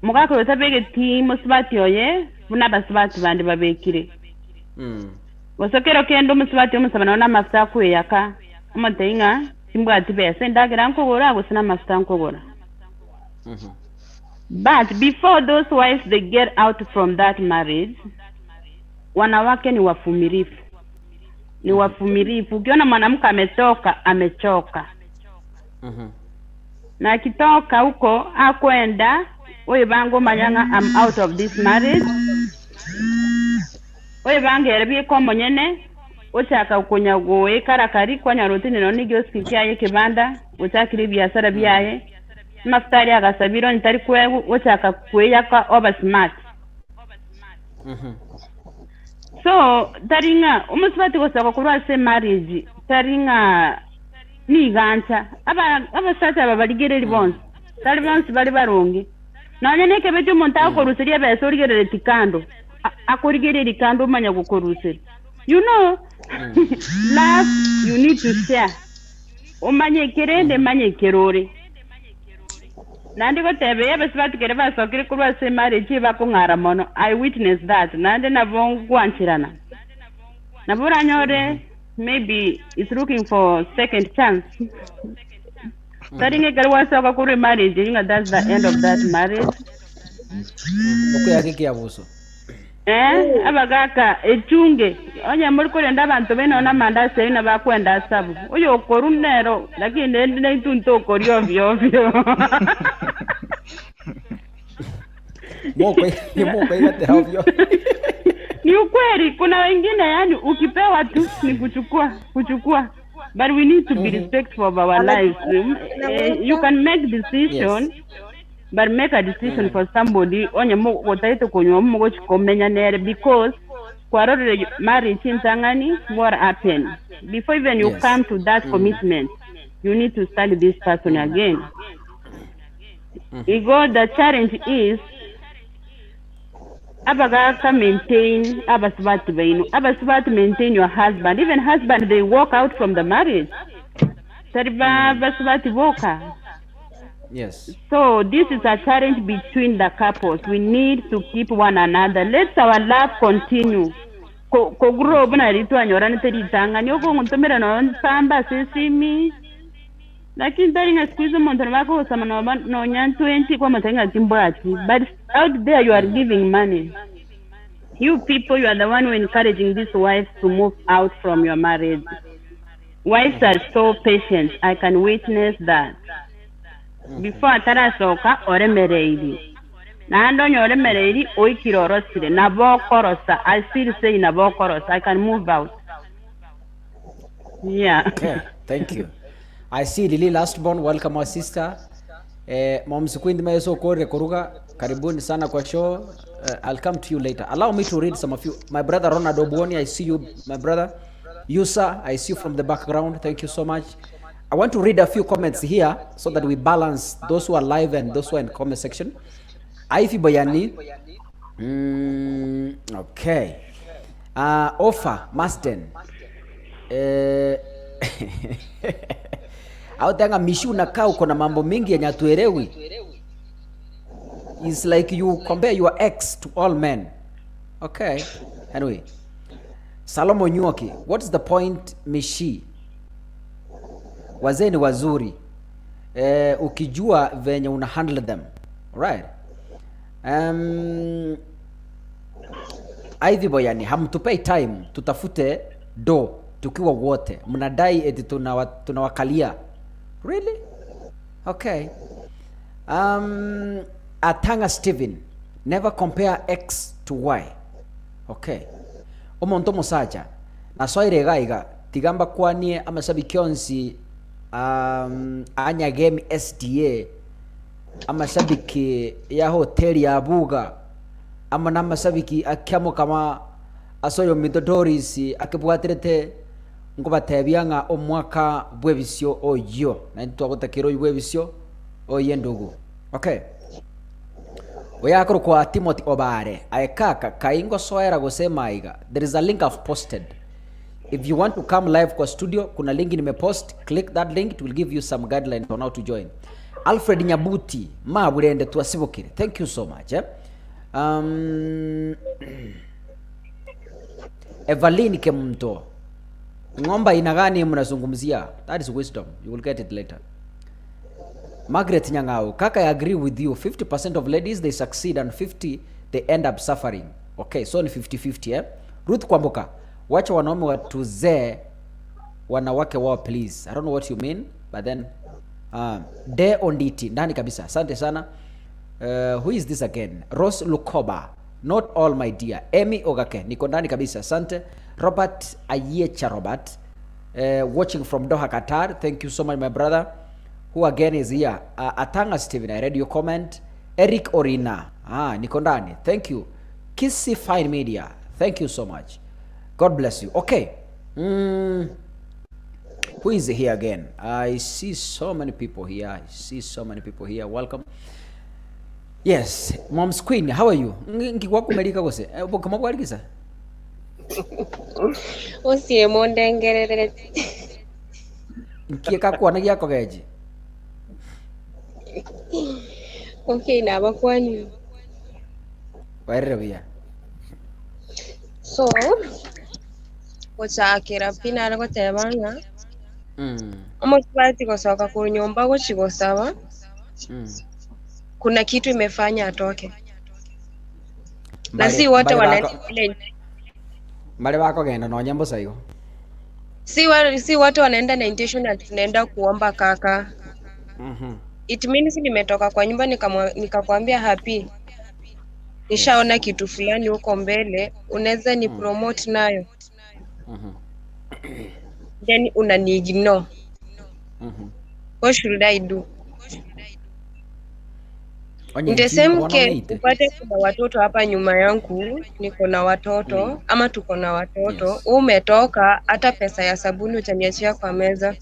mugako yotabege team musubati oye buna basubati bandi babekire. Wasokero kendo musubati omusabana na mafuta kuyaka amatenga simbwati bese ndagira nkogora gusina mafuta nkogora. But before those wives they get out from that marriage, wanawake ni wafumirifu. Ni wafumirifu. Ukiona mwanamke ametoka, amechoka. Na akitoka huko akwenda, wewe bango manyanga I'm out of this marriage. oye bangere bi kombo nyene ochaka kunya goe karakari kwanya rotini no nigyo skikia kibanda ochakiri biashara biaye maftari agasabiro ntari kwewu ochaka kweya ka over smart. So taringa umusubati gosaka kurwa se marriage taringa ni gancha abasata babaligereri bonse tali bonse bali baronge nanye neke bejo monta akoruseria beso rigerere tikando akorigereri kando manya gukoruseri you know. Love you need to share umanye kerende manye kerore nandi ko tebe yabasibati kere basokire kurwa se marriage bakungara mono. I witness that nande nabongwanchirana naburanyore maybe it's looking for second chance. Taringe garwa soka kuri marriage inga that's the end of that marriage. Okuyake kiabuso abagaka echunge onye muri kurenda abantu beno na manda seina bakwenda sabu uyo korunero lakini ndende ntunto koryo ovyo moko ingate ovyo. Ni ukweli kuna wengine yani ukipewa tu ni kuchukua but we need to be respectful of our lives. You can make decision. Yes. But make a decision for somebody onye mo wotaito konyo mo chikomenya nere because kwarore marriage intangani what happen before even you come to that commitment you need to study this person again. The challenge is abagaka maintain abasubati bainu abasubati maintain your husband, even husband they walk out from the marriage tariba basubati voka. Yes. So this is a challenge between the couples. We need to keep one another. Let our love continue. Ko grow bana ritu anyorana teritanga nyoko ntumira no samba sisimi. Lakini taringa squeeze monto wako sama no nyan 20 kwa matenga timbati. But out there you are giving money. You people, you are the one who encouraging these wives to move out from your marriage. Wives are so patient. I can witness that. Before atarasoka oremereiri nando nyoremereiri oikirorosire nabokorosa. I still say nabokorosa. I can move out. Yeah. Okay, thank you. I see Lily Lastborn, welcome our sister. Mom Sukwindi Meso Kore Koruga, karibuni sana kwa show. I'll come to you later. Allow me to read some of you. My brother Ronald Obwoni, I see you, my brother. Yusa, I see you from the background. Thank you so much. I want to read a few comments here so that we balance those who are live and those who are in the comment section. Aifi Boyani. Okay. Ofa Masten. Autanga mishi unakaa uko na mambo mingi yenye hatuelewi. It's like you compare your ex to all men. Okay. Anyway. Salomo Nyuoki, what is the point mishi? Wazee ni wazuri. Ukijua venye una handle them. Right. Aivi Boyani, hamtupei time tutafute do tukiwa wote. Mnadai eti tunawakalia. Really? Okay. Atanga Steven, never compare X to Y. Okay. Omonto mosacha. Na soire gaiga tigamba kwanie amasabikionsi anya game SDA amasabiki ya hoteli ya Buga ama namasabiki akyamo kama asoyo midodorisi akibwaterete ngo batebyanga omwaka bwebisyo oyo na ntwagotakiro bwebisyo oyendugu. Okay. Oyakoro kwa Timothy Obare aekaka kaingo soera gosema iga. There is a link I've posted. If you want to come live kwa studio, kuna link nimepost. Click that link, it will give you some guidelines on how to join. Alfred Nyabuti maburende tuasibukire. Thank you so much. Evaline Kemto, ngomba inagani mnazungumzia? That is wisdom. You will get it later. Margaret Nyangao, kaka, I agree with you. 50% of ladies they succeed and 50 they end up suffering. Okay, so ni 50-50 eh? Ruth Kwamboka, wacha wanaume watuzee wanawake wao please. I don't know what you mean, but then de onditi ndani kabisa. Asante sana. Who is this again? Rose Lukoba. Not all, my dear. Amy Ogake, niko ndani kabisa. Asante. Robert Ayecha Robert, watching from Doha, Qatar. Thank you so much, my brother. Who again is here? Atanga Steven, I read your comment. Eric Orina, niko ndani. Thank you. Kissy Fine Media, thank you so much. God bless you. Okay. Who is here again? I see so many people here. Welcome. Yes, Mom's Queen, how are you? Ngikwa kumelika kose. Kama kwalikisa? Osie mondengerere. Nkieka kwa nagi yako gaji. Okay, na bakwani. Wairere bia. So, ochakira pina ariko tebanga. Omosubati kosoka ku nyumba gochigosaba. Kuna kitu imefanya atoke. Na si wote wanaenda kule. Male wako genda no nyambo sayo. Si wote wanaenda na intention ya tunaenda kuomba kaka. It means nimetoka kwa nyumba nikakwambia happy. Nishaona kitu fulani huko mbele, unaweza ni promote nayo. Then unani ignore. What should I do? In the same case, upate kuna watoto hapa nyuma yangu, niko na watoto, ama tuko na watoto, umetoka, hata pesa ya sabuni utaniachia kwa meza.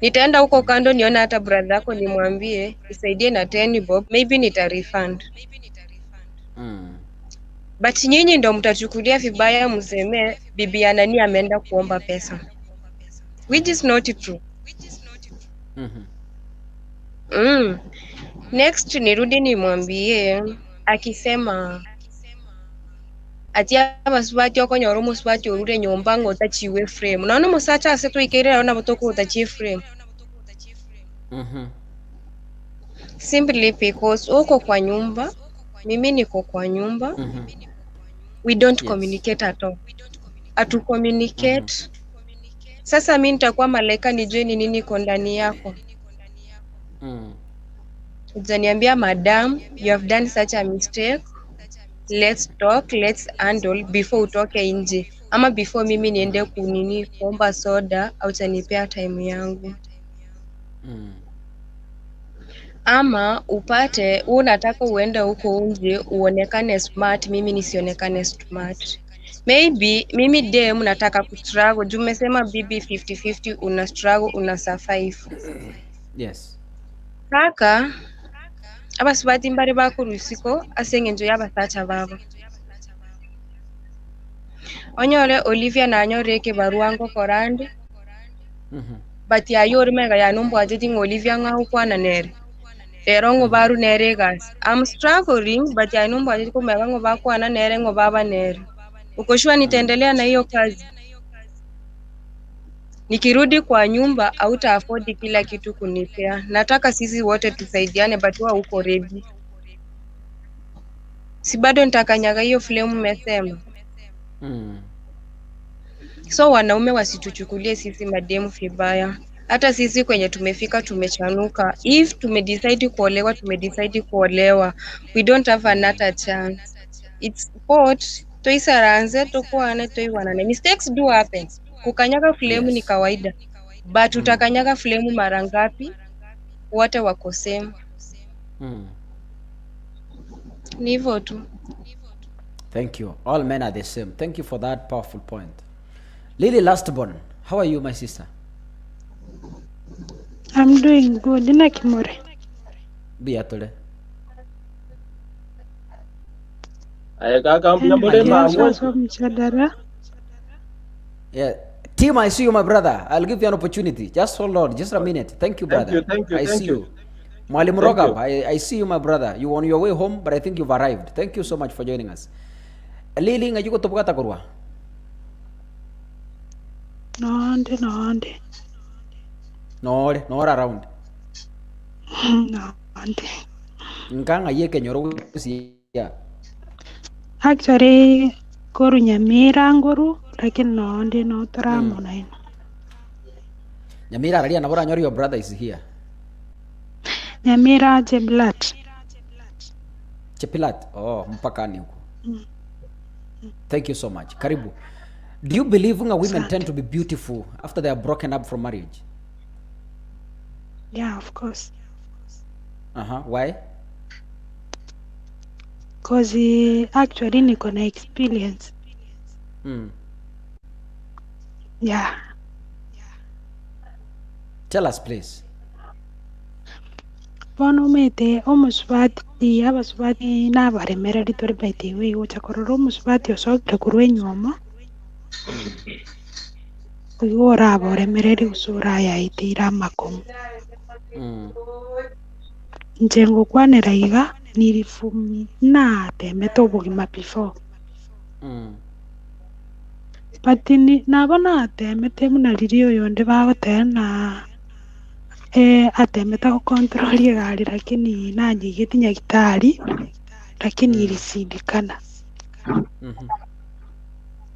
Nitaenda huko kando niona hata brother yako nimwambie, nisaidie na 10 bob, maybe nita refund. But nyinyi ndo mtachukulia vibaya mseme, bibi Anani ameenda kuomba pesa. Which is not true. Next nirudi nimwambie akisema ati abasubati okonyora omusubati orure nyomba ngo tachiwe frame. Naona nomosacha aseto ikerera ona botoko utachi frame. Simply because uko kwa nyumba, mimi niko kwa nyumba. We don't communicate at all. Atu communicate. Sasa mimi nitakuwa malaika nijue ni nini iko ndani yako. Utaniambia madam, you have done such a mistake. Let's talk, let's handle before utoke nje. Ama before mimi niende kunini kuomba soda au utanipea time yangu. Ama upate unataka uende huko nje uonekane smart, mimi nisionekane smart. Maybe mimi dem nataka kustruggle. Juu umesema bibi 50-50 una struggle una survive. Yes. Kaka abasubati mbari bakurusiko asengenjo yabasacha babo. Onyore Olivia na anyoreke baruango korande. But ya mega ya numbo ajeti Olivia nga ukwana nere. Erongo baru nere gas. I'm struggling but ya numbo ajeti kumega ngo bakwana nere ngo baba nere. Ukoshua nitaendelea na hiyo kazi. Nikirudi kwa nyumba hauta afford kila kitu kunipea. Nataka sisi wote tusaidiane but wewe uko ready. Si bado nitakanyaga hiyo flame umesema. So wanaume wasituchukulie sisi mademu vibaya. Hata sisi kwenye tumefika tumechanuka. If tumedecide kuolewa, we don't have another chance. It's what toisaranze tokuane toiwanane. Mistakes do happen. Kukanyaga flame ni kawaida. But utakanyaga flame mara ngapi? Wote wako same. Ni hivyo tu. Thank you. All men are the same. Thank you for that powerful point. Lily Lastborn, how are you, my sister? I'm doing good. Ina kimore. Biatole. Yeah. Tim, I see you, my brother. I'll give you an opportunity. Just hold on. Just a minute. Thank you, brother. Thank you. I see you. Mwalimu Rogab, I see you, my brother. You on your way home, but I think you've arrived. Thank you so much for joining us. Lili, ngayuko topukata kurwa? Nonde. Nora around. Nonde. Nkanga yeke nyoro siya. Actually, koru Nyamira ngoru, lakini nonde no tramo na ino. Nyamira ralia nabora nyori, your brother is here. Nyamira Cheplat. Chepilat. Oh, mpakani huko. Thank you so much. Karibu. Do you believe women tend to be beautiful after they are broken up from marriage? Yeah, of course. Why? Because actually niko na experience. Yeah. Tell us, please. Bono mete omusubati abasubati n'abaremera litore baite we ucha korora omusubati osokire kurwa enyoma. Uyora aboremereri usura yaitira amakomo. Njengo kwanera iga nirifumi na temete obugima before. But nabona temete muna liri oyonde bagotena atemeta kukontrol gari lakini nanje gitinya gitari lakini irisindikana.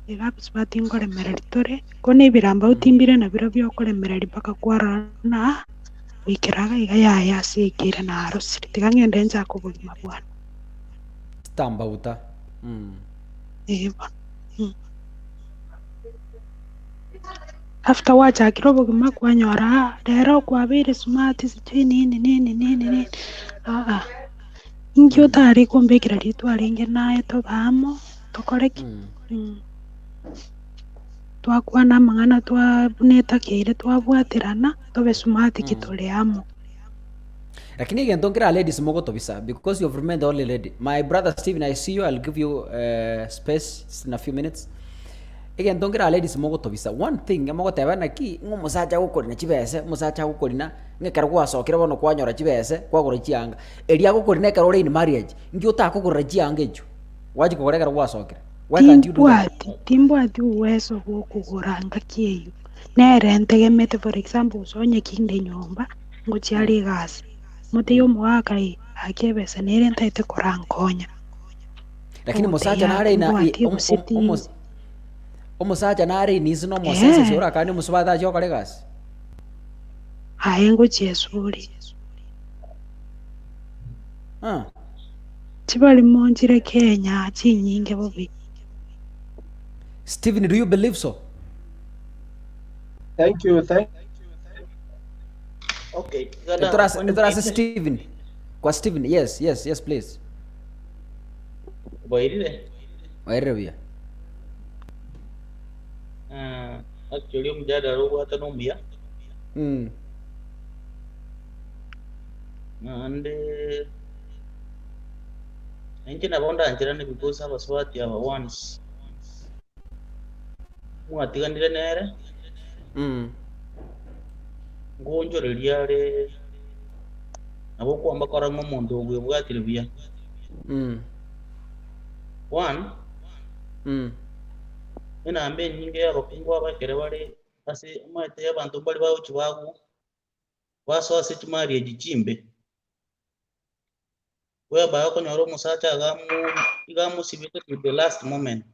Ega busubati ngoremera litore kone ibiramba utimbire na biro byokoremera lipaka kwarana wikiraga iga yaya sikire na arosiri tigangende nza kubugima bwana tamba uta eba after wachakira obugima kwanyora rero kwabire smart sichui nini ingi utari kumbekira litwaringe naye tobamo tokoreki twakwana amang'ana twabunetakeire twabwatirana tobe smart kitoleamo. Lakini gento ngira ladies mogo tobisa because you've remained the only lady. My brother Steven, I see you. I'll give you space in a few minutes. Again, don't get a ladies mogo tobisa. One thing, mogo tebana ki ngomosacha gukori na chibese, mosacha gukori na ngekara gwasokera bono kwanyora chibese kwagora chianga. Eria gukori na karore in marriage. Ngyo utakugora chianga ejo. Waje kugoregara gwasokera. Why can't you do that? Timbwati uwezo gwokugoranga kieyo. Nere ntegemete for example sonye kinde nyomba ngochiari gasi. Mote yo mwakai akebese nere ntaite korankonya. Lakini mosacha na are ina omusacha nare nizi no mosense sura kandi musubata cyo karegasi ayengo chesuri chibali monjire Kenya chinyinge bobi. Stephen, do you believe so? Thank you. Okay. Etorasa Stephen. Kwa Stephen, yes, please. Wairire bia. Actually mjadala huu hata nombia. Nje na bonda anjirani because abaswati aba once. Batiganire nere. Ngonjore liare. Nabo kwamba kora ngomondo gwe bwatire bia. One. Ambe nyinge abakungu abakere bari ase amate y'abantu bari bawuki bagu baso ase marriage jimbe whereby akonyora omusacha igamu sibite to the last moment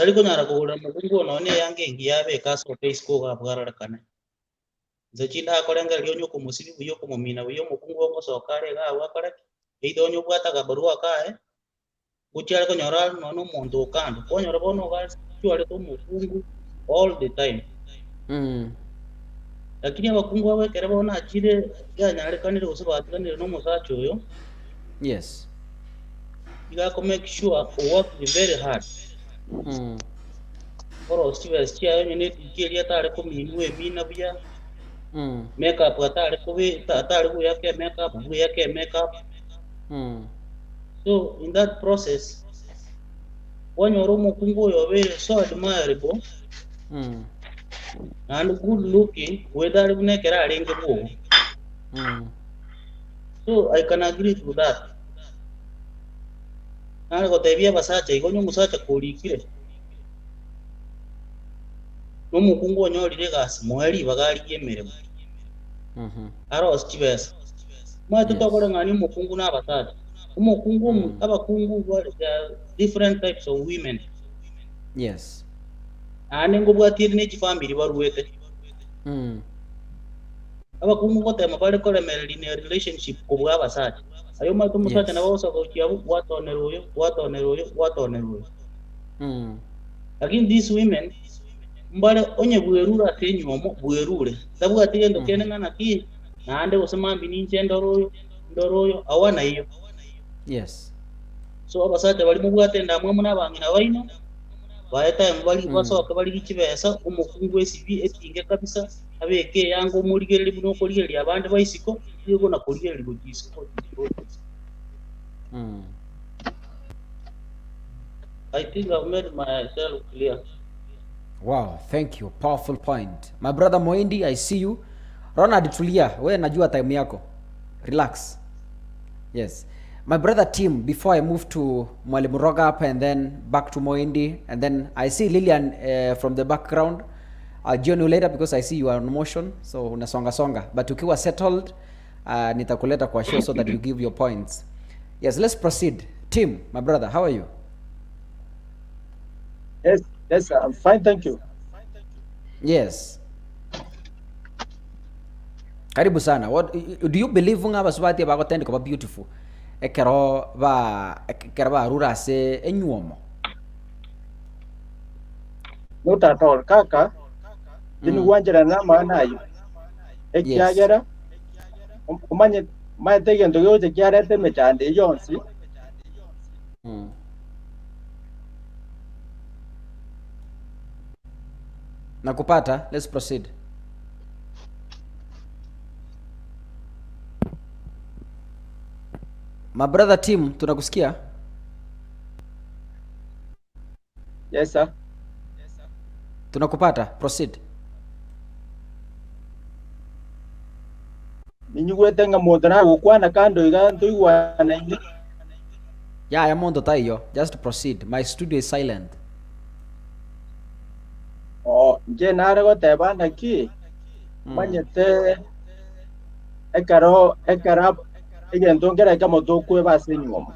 ari konyara kugura mukungu none yange ngiyabe kaso face ko gabwarara kana zekinda akorenga lyo nyoko musibi buyo kumumina buyo mukungu ngo sokare ga wakare idonyo bwata gabarua kae kuchara konyora no muntu kando konyora bono guys tuale to mukungu all the time lakini abakungu abekere bona akire yanyarekanire usubatiganire no musacha oyo. Yes, you got to make sure work very hard oro sibes chia yo ne kilia tare ko minwe mina bia makeup atare ko we atare ko yake makeup so in that process when you're mukungu yo very so admirable and good looking whether ne kera arenge bo so I can agree to that. Nana ko tebia basacha igonyo musacha kurikire no mukungu onyorire gas mweri bagari yemeremo aro stibes mwa tutokora ngani mukungu na basacha umukungu abakungu different types of women. Yes, ane ngo bwatire ne family baruwete abakungu ko tema bale ko remereri ne relationship ko bwa basacha ayo matu musacha na boso ko kiabu watoneroyo Lakini these women mbale onye bwerura tenyuomo bwerure sabu atigendo kene ngana ki naande osemambi ninche ndoroyo awana iyo. Yes. So abasajja bali mu bwatenda amwe muna bangi na baino baeta mbali basoka bali kichibesa umukungu esibi etinge kabisa abeke yango muligeri buno koligeri abandi baisiko yego na koligeri bujisiko. I think I've made myself clear. Wow, thank you. Powerful point. My brother Moindi, I see you. Ronald tulia, we najua time yako. Relax. Yes. My brother Tim, before I move to Mwalimu Rogap and then back to Moindi, and then I see Lilian from the background. I'll join you later because I see you are on motion, so unasonga songa. But ukiwa settled, nitakuleta kwa show so that you give your points. Yes, let's proceed. Tim, my brother, how are you? Yes, I'm fine, thank you. Yes. Karibu sana. What do you believe nga basubati bagotende ko beautiful? Ekero ba rura se enyuomo. Not at all, kaka. Dinu wanjira na maana ayo. Ekiyagera. Umanye maitege ndoyo je kyarete mechande yonsi. Nakupata, let's proceed. My brother Tim, tunakusikia? Yes, sir. Tunakupata, proceed. Ninyuwete nga modana ukwana kando iga ntuiwana ingi. Yeah, I'm on the tayo. Just proceed. My studio is silent. Je nare go teba na ki. Manyete ekero igentongera kama dokwe basenyuomo.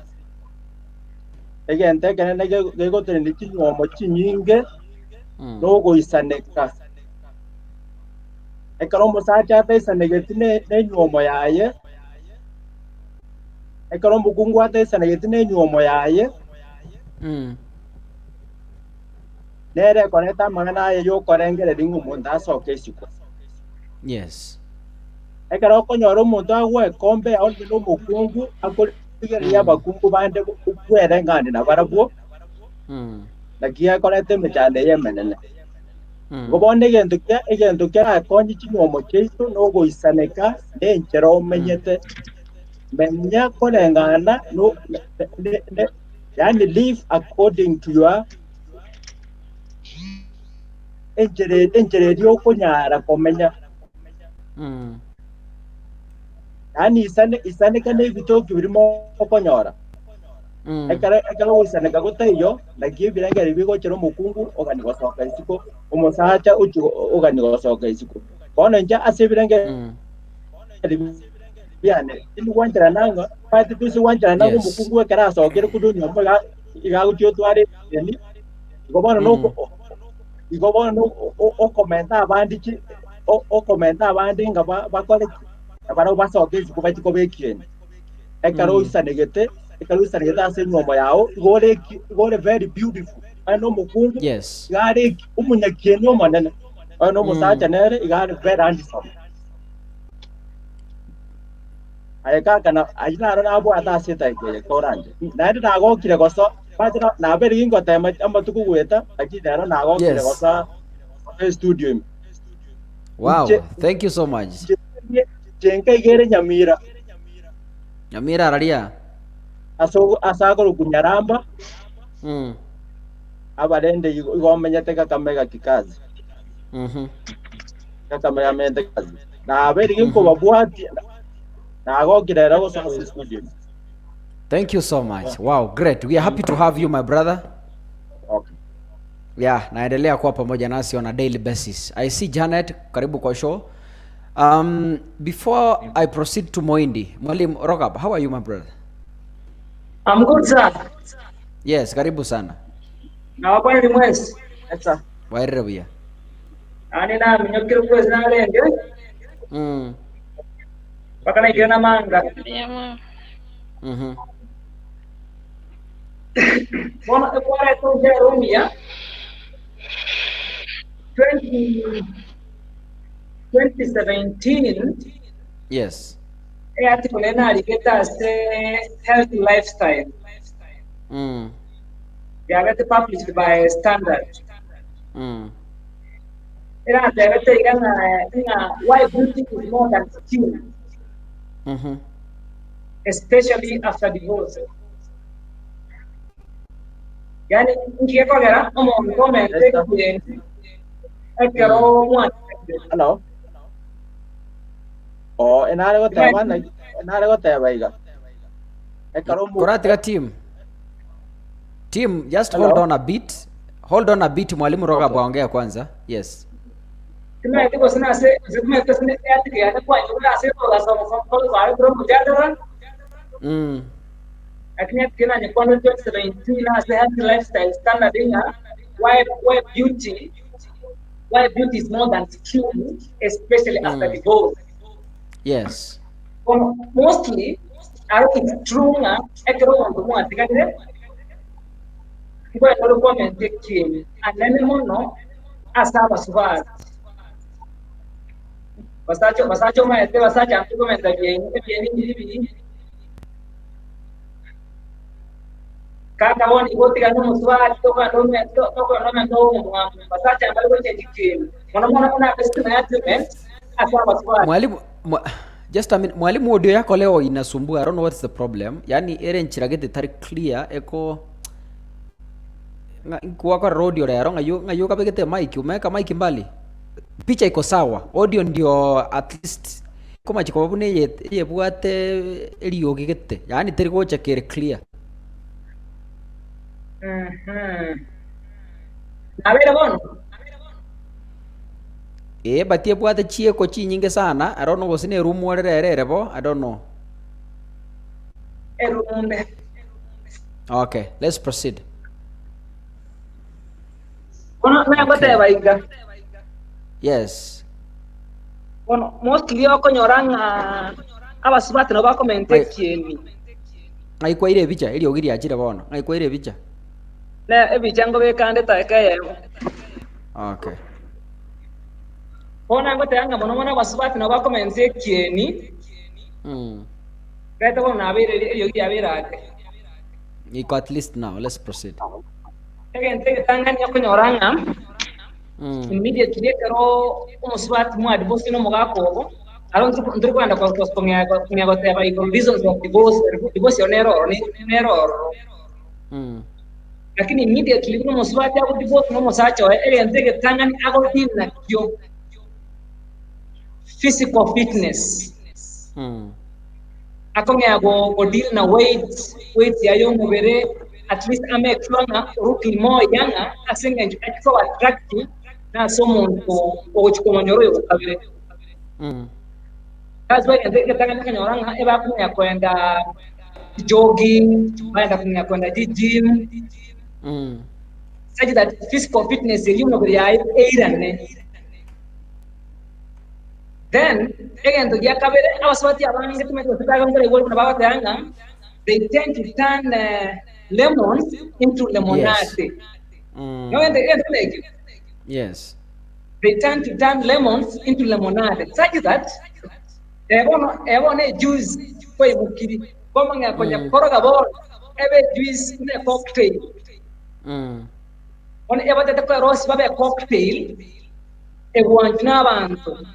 Egente kana go tene kinyuomo kinyinge no go isaneka. Ekero omosacha ataisanegeti nenyuomo yaye. Ekero omukungu ataisanegeti nenyuomo yaye. Nere koneta mangana yo korengere dingu munda soke siko. Yes. Ekero konyoro muntu agwe kombe aonde no mukungu akoligeria bakungu bande kwere ngani na barabwo. Nakia konete mechande yemenene. Gobonde egento kya akonyi kinyuomo kyeito no go isaneka nenchero menyete. Menya korengana no yani live according to your enjere dio kunyara komenya. Yani isane kane bitoki birimo konyora. Ekara usane kagote yo na gibiranga bigo chero mukungu ogani gosoka isiko omosacha ogani gosoka isiko. Bono nja asibiranga yani indu wanjira nanga pati tusi wanjira nanga mukungu ekara sokere kudunya mbaga igagutyo tware yani gobono no okomenta abandi nga bakole abaro basogezi kuba tiko bekieni ekaro isanegete asenyuomo yao igore very beautiful ano mukungu gare umunyakieni omonene ano musacha nere igare very handsome ayeka kana ajinaro nabo ataseta ikeye koranje nari nagokire goso patira na beri ingo tema amatuku gweta akidara nagokire goso studio. Wow, thank you so much. Jenka igere Nyamira. Nyamira araria. Asagoro kunyaramba. Abarende igomenyete kakamega kikazi. Kakamega mente kazi. Na beri ingo babwati. Nagokire rago sa studio. Thank you so much. Wow, great. We are happy to have you, my brother. Okay. Yeah, naendelea kuwa pamoja nasi on a daily basis. I see Janet, karibu kwa show. Before I proceed to Moindi, Mwalimu Rogab, how are you, my brother? I'm good, sir. Yes, karibu sana. Na wapani ni mwezi. Yes, sir. Wairere buya. Ani na minyokiro kwezi na lenge. Wakana ikiona manga. Bona ekwara to Jeromia 2017. Yes. E article ena aligeta say healthy lifestyle. Yeah, get published by Standard. Ina tayari ina why beauty is more than skin. Especially after divorce. Yani gekogera comment ekero mwana. Hello. Oh, enare go teba iga. Ekero mu. Koratiga team. Team, just hold on a bit. Hold on a bit, mwalimu roga bwaongea kwanza. Yes. Kima iko sana se zikume sene atike ya kwa yula se to gasa mo ko wale bro mujadala. Lakini kina ni kwa 2017 na se healthy lifestyle standard inga why beauty is more than skin, especially after divorce. Yes. Well, mostly I think true na ekero ndo mo batiganire. Kwa ndo comment ekieni anene mono asaba subati. Basacho maete basacha antu komenta bien bibi. Kaka woni gotiga nomosacha to no basacha ambayo kwa ekieni. Mwana pesa argument asaba subati. Mwalimu just a minute, mwalimu audio yako leo inasumbua. I don't know what is the problem. Yani ere nchiragete tari clear eko kwa audio rero ngayo kabegete mic umeka mic mbali. Picha iko sawa. Audio ndio at least koma chiko babune yebwate eliyo gigete. Yani teri gocha kere clear. Nabere bono. Batie bwate chie ko chi nyinge sana. I don't know what's in a room where bo. I don't know. Okay, let's proceed. Okay. Yes. Bueno, mostly okonyoranga abasubati no bakomente ekieni. Ngai kwa ile bicha ili ogiri ajira bono. Ngai kwa ile bicha. Na ebicha ngo bekande taikaye. Okay. Bona ngote anga mono abasubati no bakomente ekieni. Kata bona abere ili ogiri aberate. Iko at least now. Let's proceed. Egente tangani okonyoranga immediately ekero omosubati mwadi bosi no mugakobo ndiri kwenda kwa goteba iko reasons of divorce neroro lakini immediately omosubati ago divorce nomosacha egente tangani ago dinna kyo physical fitness akongea go deal na weight yayo mubere at least make sure na looking more younger asinga so attractive na somuntu ochikomonyoro yokabire that's why ndeke tanga kanyoranga eba kunya kwenda jogging baenda kwenda gym such that physical fitness yuno bari airane then again to yakabere abaswati abange tumeto tutaga ngore gol kuna baba tanga they tend to turn lemons into lemonade. Yes. They tend to turn lemons into lemonade. Such that everyone juice kwa ibukiri. Kama nga kwenye koroga bora, ebe juice ne cocktail. One eba tete kwa rose babe cocktail. Ebuanjina abantu.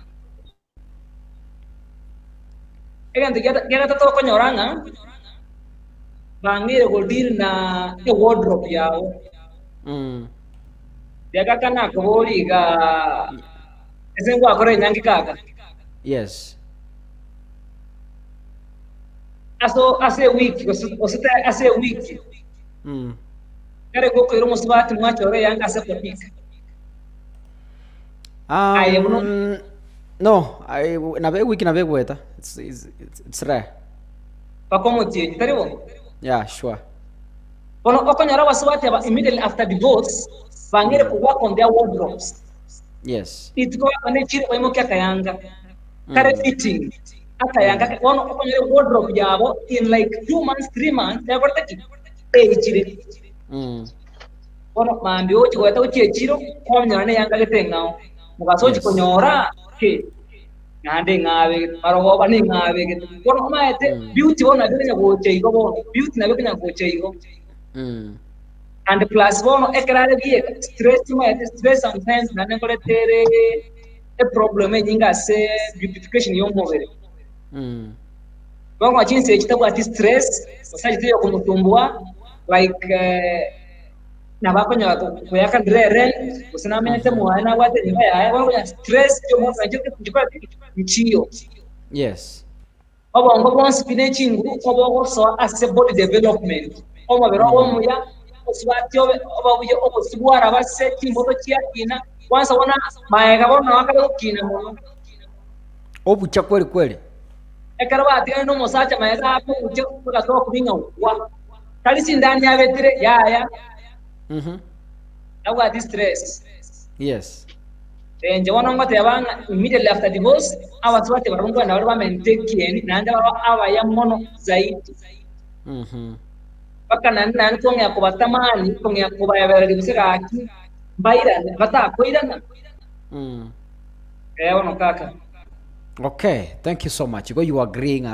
Egante gera tato kwenye oranga. Bangire godir na wardrobe yao. Yaga kana koboli ga esengo akore nyangi kaka. Yes. Ase week osita ase week. Kare goko iro mosubati mwachore yanga ase potik. No, na be week na be weta. It's rare. Pakomotie taribo. Yeah, sure. Kono okonyara wasubati aba immediately after divorce bangire ku work on their wardrobes. Yes. It go ane chiri kwa imoki akayanga. Kare fitting. Akayanga kono okonyara wardrobe yabo in like 2 months 3 months they were taking. ejire bono mambi ochi gweta uchechiro komnyora ne yanga getengao mugasochi konyora ke nande ngabe marogoba ni ngabe get bono maete beauty bona benya gocheigo bono beauty na benya gocheigo and plus bono ekrare bie stress maete stress sometimes na nekore tere a problem nyinga se beautification yomubere bongo chinse ekitabu ati stress osaje yo kumutumbua like nabakonya kuyaka ndrere usinamenyete mwana wate nyuma ya bongo ya stress yo mo fanje kujikora nchiyo yes obongo bonse pineci nguru obongo so as a body development omabero omuya osubati obabuye obosubwara base timboto kiakina kwanza wana maega bona wakalo kina mono obucha kweli ekero batiganire nomosacha maega apo uche kugasoka kubinga wa kalisi ndani ya betire yaya awa this stress yes nje wana ngote yabanga immediately after divorce abasubati barungwa na bari bamente ekieni nande aba ya mono zaidi baka nani konge kubatamani konge kubayabera dibusegaki mbairana batakoirana ono kaka. Okay, thank you so much. You agreeing,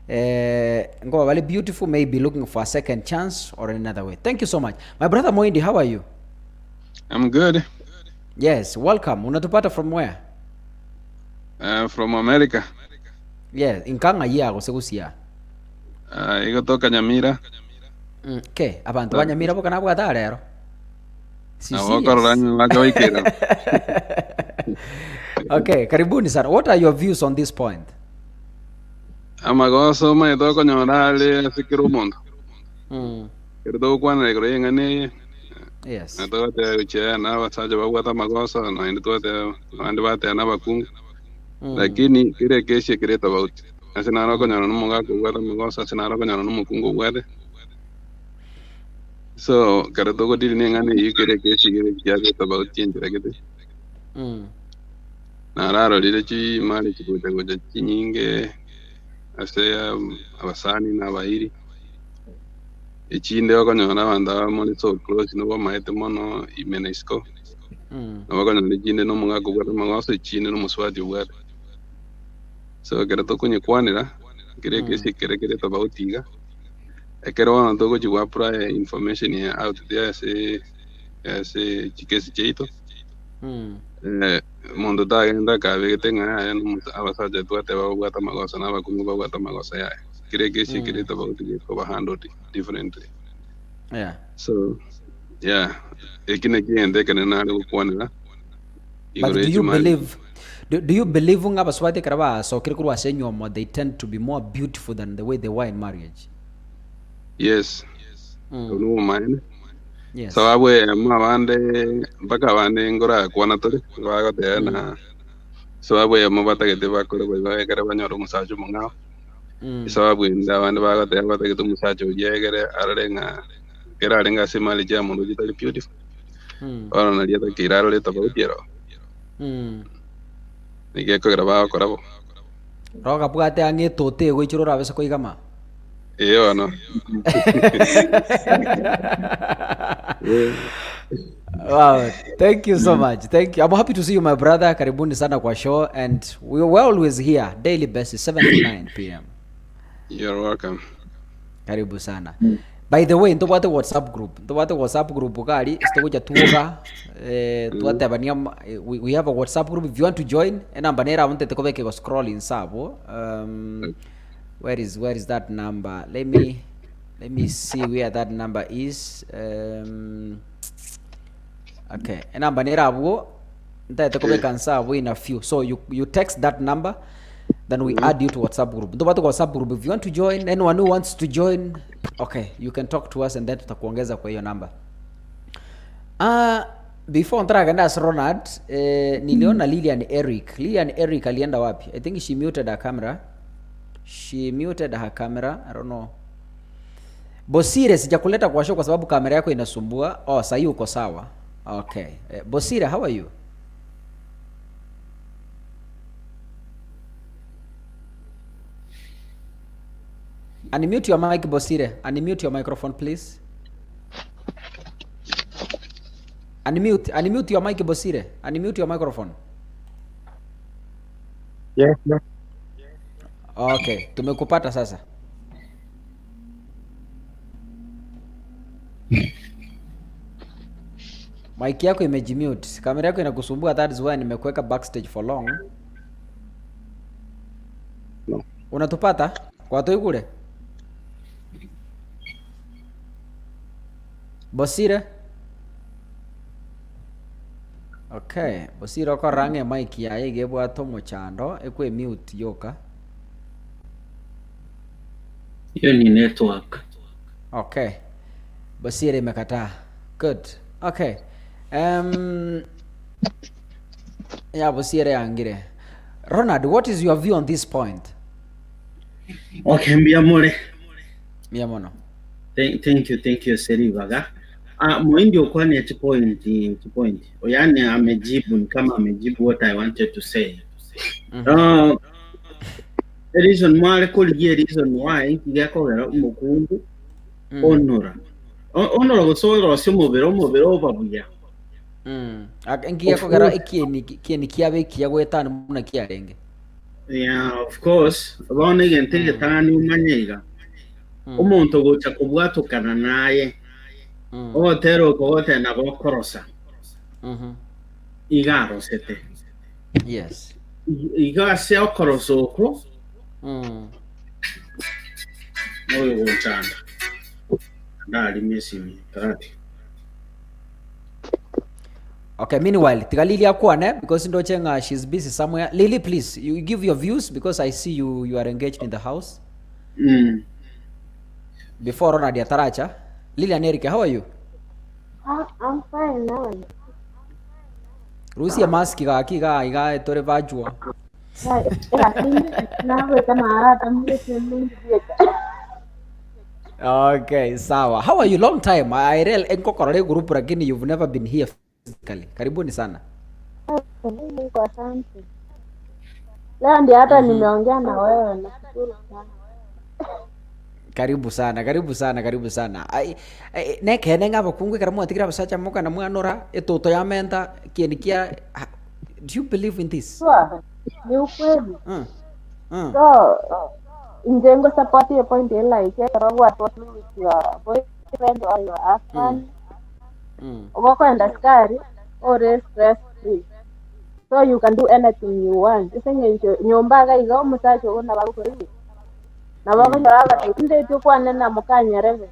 Ngo, very beautiful, maybe looking for a second chance or another way. Thank you so much. My brother Moindi, how are you? I'm good. Yes, welcome. Unatupata from where? From America. Yes, inkanga yago segusia. Iko toka Nyamira. Okay, abantu ba Nyamira boka nabwo atarero. Okay, karibuni sana. What are your views on this point? Amagoso mai to konyorale sikiro mondo. Kerdo kwana legro ngane. Yes. Nato te uche na wasaje bagwata magoso na ndo te ande bate na bakungu. Lakini kile keshe kireta about. Asina ro konyoro no munga ko gwata magoso asina ro konyoro no mukungu gwade. So kerdo ko dili ngane yikere keshe kire kireta about change regede. Nararo lile chi mali chikuta goja chinyinge asea abasani na bahiri echinde wakanyona banda muri so close no bamaete mono imenesco no wakanyona jinde no munga kugwa mangaso echinde no muswati ugwa so kera to kunye kwanira kire kesi kere tabautiga ekero wana to goji wa pra information ya out there se chikesi cheito mondo da genda ka ve tenga ya no abasaje tu te ba gwata magosa na bakungu ba gwata magosa ya kire kesi kire to ba uti ko ba handle differently so ekine kiende kana na ko kwanira. But do you believe unga baswate karaba so kire kurwa senyo mo they tend to be more beautiful than the way they were in marriage? Yes. No mind. Yes. So abwe mabande mpaka bande ngora kwana tole baga tena so abwe mabata gete bakore ba kare banyoro musacho munga so abwe nda bande baga tena bata gete musacho yegere arenga kera arenga semali ja mundu jitali beautiful ora na dieta kiraro le tabo tiero ni gekogera ba korabo roga bwate ange tote goichiro rabesa koigama no. Wow, thank you so much. Thank you. I'm happy to see you, my brother. Karibuni sana kwa show, and we're always here, daily basis, 7 to 9 p.m. You're welcome. Karibu sana. By the way, ntobate WhatsApp group ukali istokuja tuoga tuate abania we have a WhatsApp group if you want to join and ambanera wanted to go scroll in sabo where is that number? Let me see where that number is. Okay, and ambanera abo ntate ko bekansa abo in a few, so you text that number, then we add you to WhatsApp group. Ntobate WhatsApp group if you want to join, anyone who wants to join, okay, you can talk to us and then tutakuongeza kwa hiyo number. Before ntragenda as Ronald, niliona Lilian Eric alienda wapi? I think she muted her camera. I don't know. Bosire, sijakuleta kwa show kwa sababu kamera yako inasumbua. Oh, sasa uko sawa. Okay. Bosire, how are you? Unmute your mic, Bosire. Unmute your microphone, please. Unmute your mic Bosire. Unmute your microphone. Yes. Okay, tumekupata sasa. Mic yako imejimute. Kamera yako inakusumbua, that is why nimekuweka backstage for long. No. Unatupata? Kwa toi kule? Bosire? Okay, Bosire ko range mic yae gebwato mochando ekwe mute yoka. Hiyo ni network. Okay. Bosire imekataa. Good. Okay. Yeah, Bosire yangire. Ronald, what is your view on this point? Okay, mbiamore. Miyamono. Thank you Seribaga. Mwindi okwani at point. Oyani amejibu ni kama amejibu what I wanted to say. The reason why gekogera umukungu onora. Onora gusoro simubero obabuya. Gekogera ekieni kiabe kiagwetana muna kiarenge. Yeah, of course. Abone gente getani umanyega. Umuntu gocha kubwatukana naye. Otero kote na bokorosa. Igaro sete. Yes. Igase okorosoko. Oyo gochanda. Ndali mesimi karati. Okay, meanwhile, tigalili akwane because ndo chenga she's busy somewhere. Lily, please, you give your views because I see you are engaged in the house. Before Ronald Yataracha. Lilian Erika, how are you? I'm fine now. Rusia maski ga iga tore vajua. Okay, sawa. How are you? Long time. I real enko korore group lakini you've never been here physically. Karibuni sana. Leo ndio hata nimeongea na wewe, nashukuru sana. Karibu sana. Nekene ngaba kungwe karamu atigira basacha muka na mwanora etoto ya menta kienikia. Do you believe in this? Sure. Ni ukweli. So, injengo support your point like what with your boyfriend or your husband. Wako enda skari or stress free. So you can do anything you want. Isenye nyomba ga iga omusacha ona bakuri. Na bako nyoraga tinde tukwa nena mukanyarebe.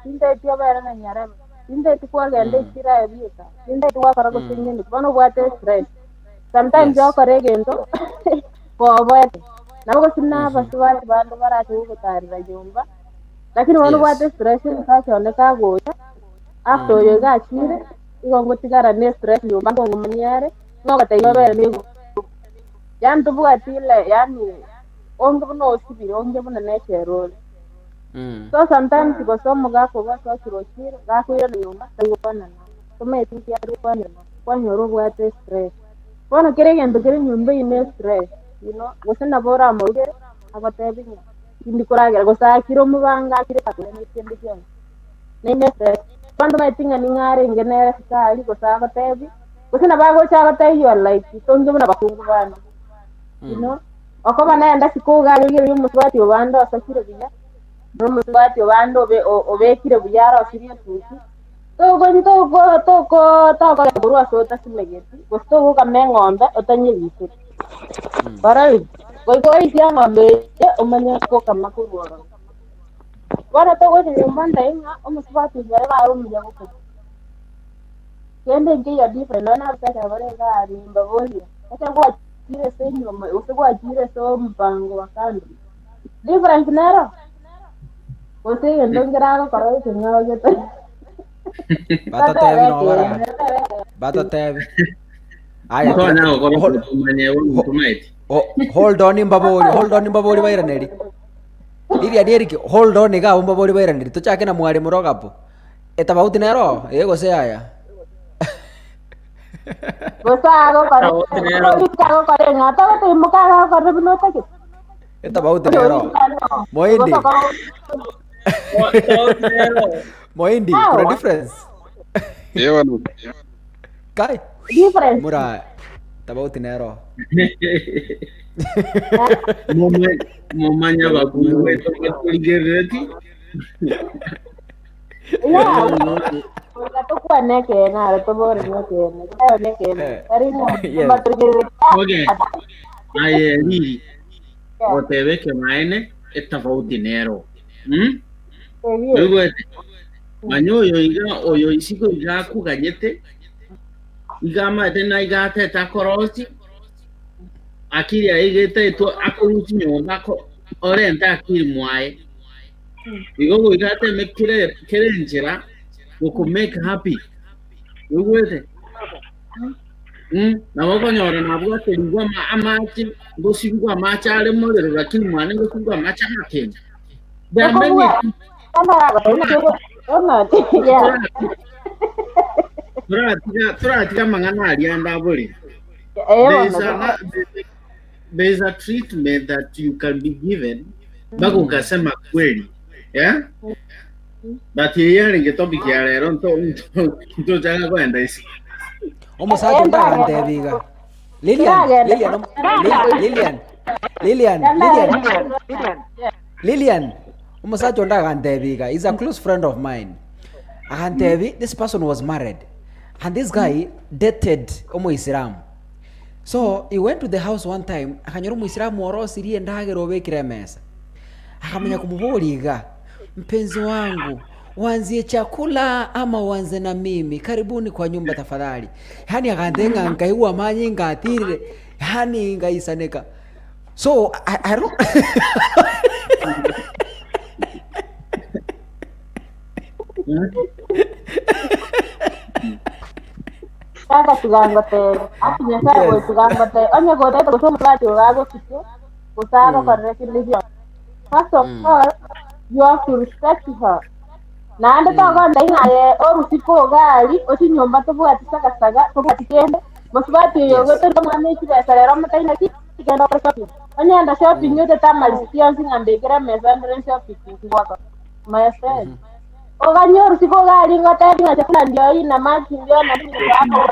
Tinde tuyobera na nyarebe. Tinde tukwa gende kira ebika. Tinde tukwa karago singini. Bano bwate stress. Sometimes yo korege ndo for bwate. Na bako sinna basuwa bandu barati ugutarira nyumba. Lakini wano bwate stress ni kacho oneka gocha. After yo ga chire, igo ngotigara ne stress nyumba ngo ngumanyare. Ngo katayobera nigo. Yan tubwatile yani onge buno osibiri onge buno nekero. So sometimes kibosomo gako gaso kirochire gako yo nyumba tayopana na. Tome tiki ya rupana kwa nyoro bwate stress. Bona kerege ndukere nyumba ine stress, you know. Gosena bora mogere abatebinya. Indi koragera gosa kiro mubanga kire katene n'ikindi cyane. Nene stress. Bando matinga ningare ngene sikali gosa abatebi. Gosena bago cha abatebi you like tonge buno bakungu bana. You know. Okoba naenda sikuga yo muswati obando asakire binya. No muswati obando obekire buyara osiriye tuki. Toko burua sota simegeti. Gusto ko ng'ombe otanye bisu. Barai. Koi sia ng'ombe umanya ko kama kuroro. Wala to ni mbanda inga omuswati bare ba umya ko. Kende nge ya different na pesa bare ga rimba boli. Acha kwa kire senyo usibwa kire so mpango wa kandi. Different nero. Ose ndongira ko karo kinyo geto. Bato tevi. Aya. Hold on imbaboli bairaneri. Lili adiriki hold on ga imbaboli bairaneri. Tuchake na mwari murogapo. Etabauti nero ego se aya. Gosa ko kare ngata to muka ko bino take. Etabauti nero. Moindi. Moindi, kuna difference. Ewan. Kai. Difference. Mura tofauti nero. Mumanya bakungu wetu kuligereti. Tukua neke na tobore neke karibu Okay. Aye ni otebeke maene etofauti nero. Luego manyoyo iga oyo isiko iga kuganyete igama tena iga teta korosi akiri aigete to akuruti nyomba ko orenta akiri mwae igo iga te mekire kerenjera ko make happy luego na wako nyora na bwa telingwa amachi ngosingwa amacha ale molero lakini mwana ngosingwa amacha hakenga Damenye Turatika mangana alianda boli. There's a treatment that you can be given. Bago kasema kweli. Yeah? But yeye ingetopic ya leo ndo janga kwenda isi. Omosacha ndagante biga. Lilian. Omosacha ndagante biga. He's a close friend of mine. Agantebi, this person was married. And this guy dated Omo Islam. So he went to the house one time. Akanyoro Muislamu oro sirie ndagero bekire mesa. Akamenya kumuboliga. Mpenzi wangu, wanzie chakula ama wanze na mimi. Karibuni kwa nyumba tafadhali. Yani agandenga nkaiwa manyi ngatire. Yani ngaisaneka. So I don't Kaka tugangote, atinya sawo tugangote. Onye gote to so mutati wago kitu. Kusaba kwa reconciliation. First of all, you have to respect her. Na ande to gonda inaye orusiko gali, oti nyomba to bwati saka to bwati kende. Musubati yo gote to mame chibesa rero mutaina kigenda kwa shopping. Onye anda shopping yote tamali sionzi ngambekera meza ndren shopping kwako. My friend. Oganyoru siko gali ngotati na chakula ndio hii na maji ndio na nini hapo.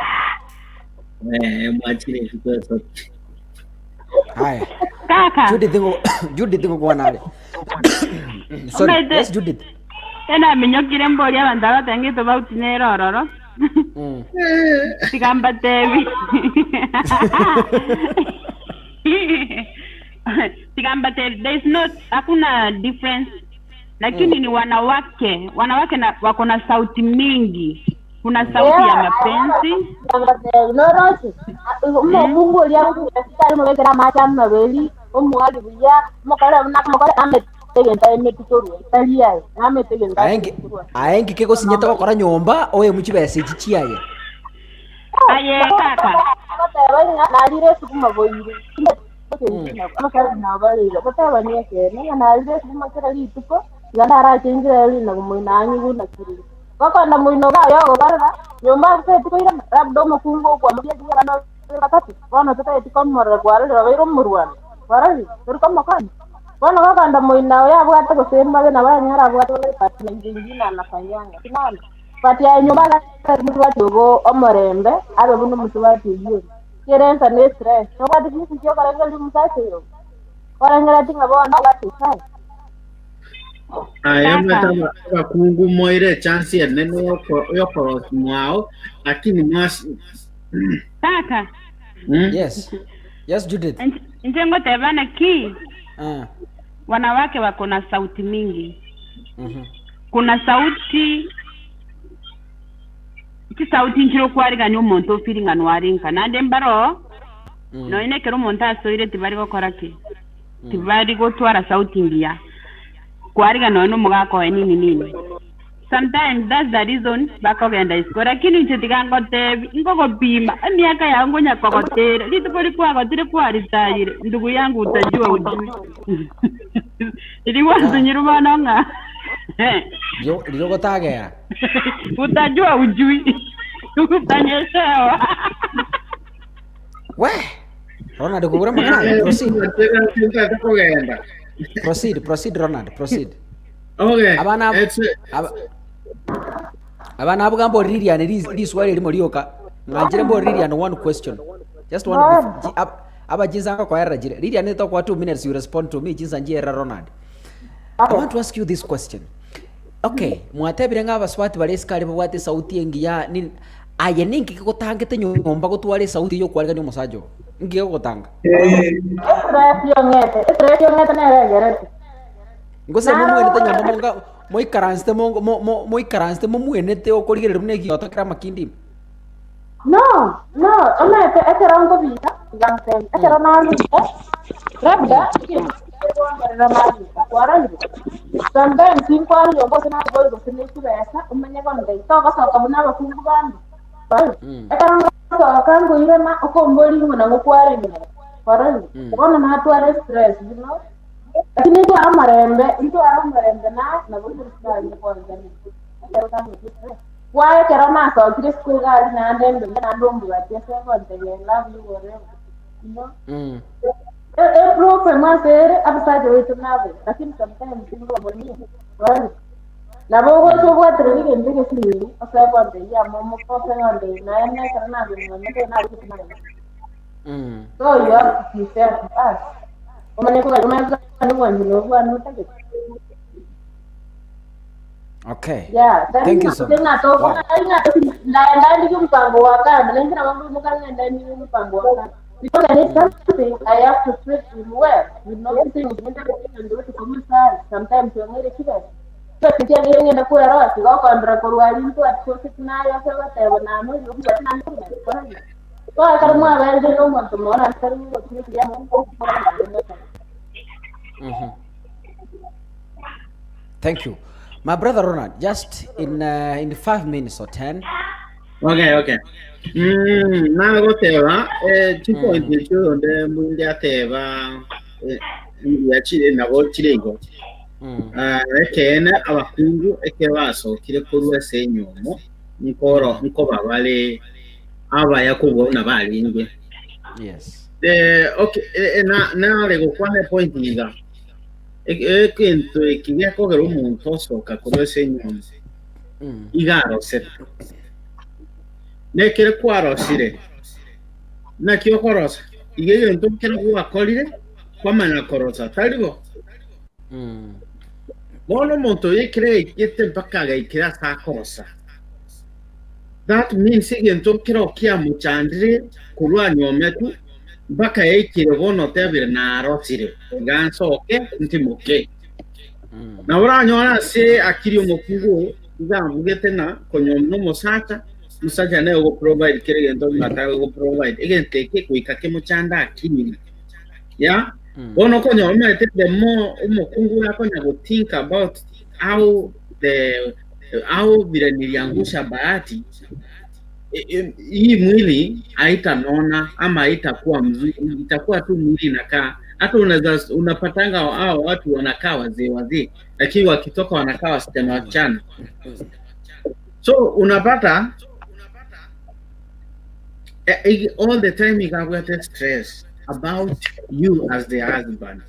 Mwachile siko so. Haya. Kaka. Judith ngo kwa nale. Sorry. Yes, Judith. Tena minyokire mboli abandaba tengito bauti nero roro. Sigamba tevi. Sigamba tevi. There is not hakuna difference. Lakini ni wanawake na wako na sauti mingi. Kuna sauti ya mapenzi. Norosi. Mungu aliangu sitari mwekera macha mabeli. Omwali buya mokala ame tegenda emekitoro. Talia ame tegenda. Aengi keko sinyeta wakora nyomba oye muchibese chichiaye. Aye kaka. Na alire sukuma boyire. Makara na bali. Kota bani yake. Na alire sukuma kera lituko. Yandara chengira yali na muina anyu na kiri. Wako na muino ga yo barada. Nyomba se tukoira rabdo makungo kwa mbiya kira na katatu. Wana tata etikon mora kwa ale ro murwan. Warali, turko makan. Wana wako na muino ya bwata ko sema na wala nyara bwata le pati ngingina na fanyanga. Kinana. Pati ya nyomba ga mutwati go omorembe, abe bunu mutwati yiyo. Kirenza ne stress. So what did you kara ngali musase yo. Wala ngala tinga bona watu sai. Ayama bakungu moire chance ya neno yoko mwao lakini mas Kaka. Yes. Yes, Judith. Njengo tebana ki. Wanawake wako na sauti mingi. Kuna sauti sauti njiro kwariga ni umuntu feeling anwarinka nande mbaro no ine kero monta soire tibari gukora ki tibari gotwara sauti ngia kwariga no mugako nini sometimes that's the reason bakogenda iskora kinu ntigangote ngogo bima miaka yangu nyakogotera litupoli kwa gotire kwa ritayire ndugu yangu utajua ujui ili wazo nyirumana nga Yo gotagera utajua ujui utanyeshewa we Ronald kubura magana proceed Ronald proceed okay abana abugambo Lilian liswali limo lioka ngajire bo Lilian one question. Just one aba jinsa kwa era jire. Lilian nito kwa 2 minutes you respond to me jinsa njira Ronald. I want to ask you this question. Okay, mwatebire ng'abaswati bari skari bwate sauti engiya ni aye ninki gutangite nyomba gutware sauti yo kwarga ni musajo. Ngiye gutanga. Ngose mumwenete nyomba monga moikaranste mumwenete okorigere rumne giyota kra makindi. No, omete ekero ngo bita gamsen ekero nani labda sometimes sinkwari yombo sana boy go sini kubesa umenye gonde to gasoka buna bakungu bandi ekero ngo kango irema okombori ngona ngokwari ni para bona na tware stress you know lakini tu amarembe na bodo stress kwa ndani ekero kango stress why ekero maso kire school gari na ndende na ndombu batese gonde love you whatever you know Pro más ser apesar de nave, lakini sometimes ndio mboni. Wala. Na bogo so bwa treni ndio ndio sisi, asa kwa ndio ya mama kwa ndio na yana kana ndio ndio na kitu. So you have to be fair to us. Umane kwa kama ndio ndio kwa ndio. Okay. Yeah, thank you so much. Wow. Ndio mpango wa kana, ndio mambo mkanga ndio mpango wa kana. Because I need something, I have to treat him well. You know, things and do it to sometimes you're not a so if you're getting in the poor house, you go on the Korean to at 49 or whatever. Now, you get nothing. So I can more well than no one tomorrow. I'm telling you what you Thank you. My brother Ronald, just in 5 minutes or 10. Okay. Na goteba tipo indicho onde mundi ateba yachire nabo kirego ekene abakungu ekebaso kire kurwa senyomo niko babale aba yakubona balingwe. Yes. Okay, na lego kwa point inga ekento ekigekogera umuntu osoka kurwa senyomo igaro set nekere kwarosire nakyo korosa igeye ntokera kubakorire kwamana korosa talibo bono monto yekire yete mpaka gaikira sa korosa that means igeye ntokera okia muchandire kurwa nyometu mpaka yekire bono tebire na rosire gansoke ntimoke na uranyora se akiri omukungu ngambugete na konyom nomosacha musaja nayo go provide kire ndo matago go provide egente ke kuikake muchanda akini ya bono konyo omete the more umukungu yako na go think about how vile niliangusha bahati hii mwili haitanona ama haitakuwa mzuri, itakuwa tu mwili inakaa. Hata unapatanga hao watu wanakaa wazee lakini wakitoka wanakaa wasichana wachana. So unapata all the time you can get stress about you as the husband.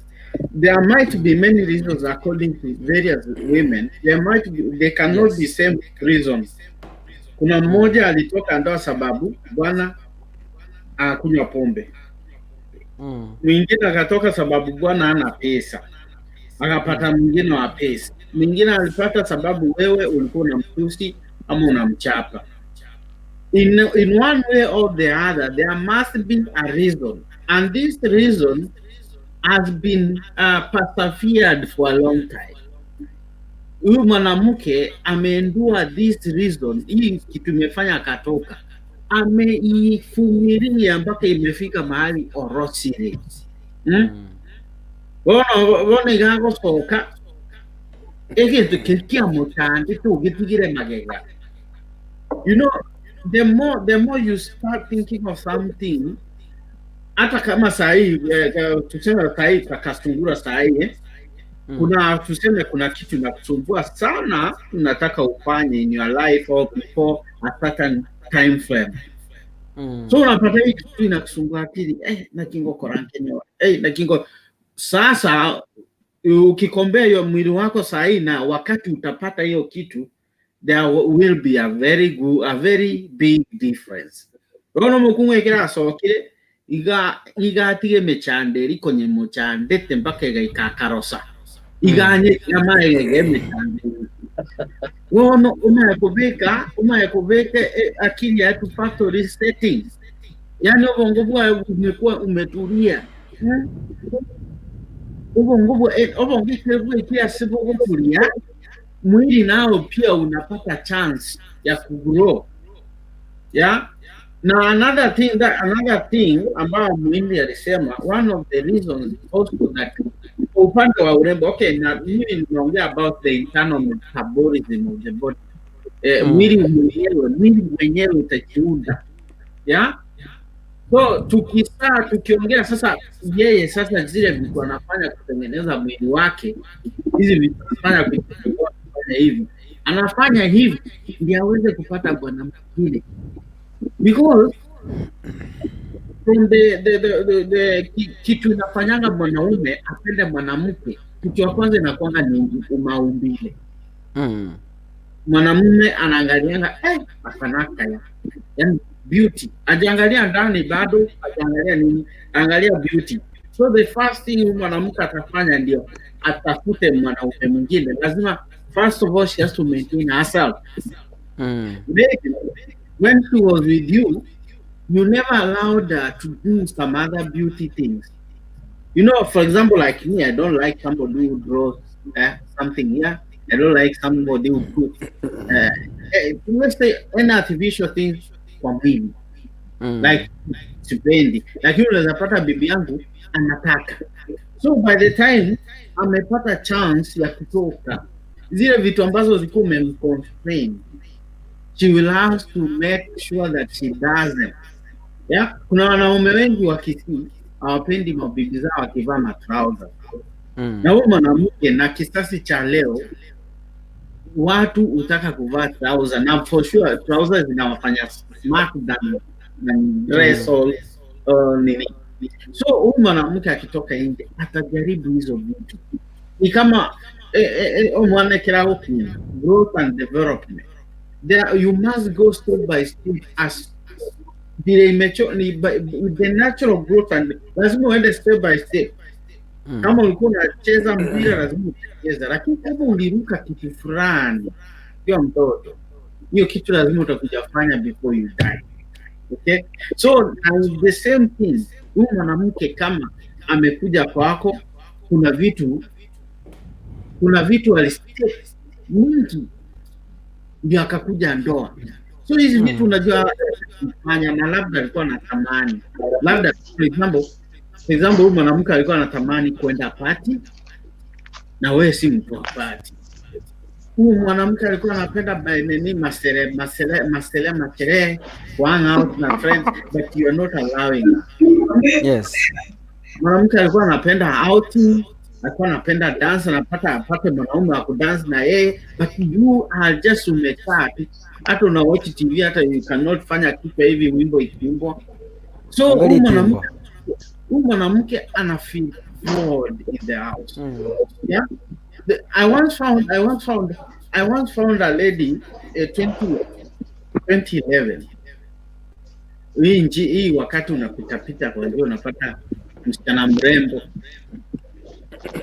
There might be many reasons according to various women. They cannot be same reasons. Kuna mmoja alitoka ndoa sababu bwana akunywa pombe. Mwingine akatoka sababu bwana hana pesa. Akapata mwingine wa pesa. Mwingine alipata sababu wewe ulikuwa unamtusi ama unamchapa. In one way or the other, there must be a reason, and this reason has been persevered for a long time. Huyu mwanamke ameendua this reason, hii kitu imefanya akatoka, ameifumilia mpaka imefika mahali orosiri. Bona igago soka ege tukikia mutandi tu gitugire magega. You know, the more you start thinking of something, hata kama sahi tuseme sahi kakasungura sahi kuna kitu nakusumbua sana unataka ufanye in your life or before a certain time frame. So unapata hii kitu inakusumbua akili nakingo korankenyo nakingo sasa ukikombea hiyo mwili wako sahi na wakati utapata hiyo kitu, there will be a very big difference. Ono mukumwe kira sokire iga tige mechande liko nye mochande tembaka ikakarosa iganye nyama ege mechande wono umayakubeka akili yatu factory settings yani ubongo bwa umekuwa umetulia ubongo kia sipo kutulia mwili nao pia unapata chance ya kugrow Now another thing about mwili alisema one of the reasons also that upande wa urembo na mimi nimeongea about the internal metabolism of the body mwili mwenyewe utajiunda so tukiongea sasa yeye sasa zile vitu anafanya kutengeneza mwili wake hizi vitu anafanya hivi anafanya hivi ndio aweze kupata bwana mwingine because from the kitu inafanyanga mwanaume apende mwanamke kitu ya kwanza inakuanga ni maumbile mwanamume anaangalianga akanaka yani beauty ajiangalia ndani bado ajiangalia nini angalia beauty so the first thing mwanamke atafanya ndio atafute mwanaume mwingine lazima first of all she has to maintain herself when she was with you never allowed her to do some other beauty things. You know, for example, like me, I don't like somebody who draws something here. I don't like somebody who puts, let's say, any artificial things for me. Like, sipendi. Like, unaweza pata bibi yangu, anataka. So, by the time, amepata chance ya kutoka, zile vitu ambazo ziko umemconstrain, she will have to make sure that she does them. Kuna wanaume wengi wa Kisii hawapendi mabibi zao wakivaa matrauza. Na huyo mwanamke na kisasi cha leo watu utaka kuvaa trouser na for sure trousers zinawafanya smart than dress or nini. So huyo mwanamke akitoka nje atajaribu hizo vitu. Ni kama mwanekera huko growth and development. There you must go step by step as the natural growth and lazima uende step by step. Kama ulikuwa unacheza mpira lazima ucheze, lakini kama uliruka kitu fulani kwa mtoto, hiyo kitu lazima utakuja kufanya before you die. Okay? So the same thing, huyu mwanamke kama amekuja kwako, kuna vitu alisikia mingi ndio akakuja ndoa. So hizi vitu unajua kufanya na labda alikuwa anatamani. Labda for example huyu mwanamke alikuwa anatamani kwenda party na wewe si mtu wa party. Huyu mwanamke alikuwa anapenda masere hang out na friends but you are not allowing her. Yes. Mwanamke alikuwa anapenda outing, alikuwa anapenda dance, apate mwanaume wa kudance na yeye, but you are just umekaa hata una watch TV hata you cannot fanya kitu hivi wimbo ikiimbwa. So huyu mwanamke ana feel bored in the house. I once found a lady 2011. Hii wakati unapita kwa hiyo unapata msichana mrembo.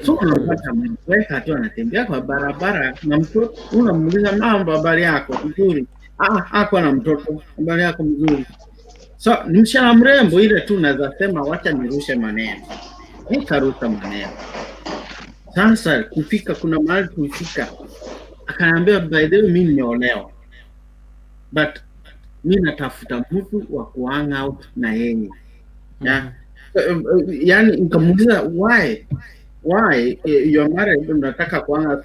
So unapata mweka tu anatembea kwa barabara na mtoto unamuuliza mambo habari yako nzuri. Hapo na mtoto habari yako mzuri. So ni msichana mrembo ile tu naweza sema wacha nirushe maneno. Nikaruka maneno. Sasa kuna mahali kufika. Akaniambia by the way mimi nimeolewa. But mimi natafuta mtu wa kuhang out na yeye. Yani nikamuuliza why you are married unataka kuanga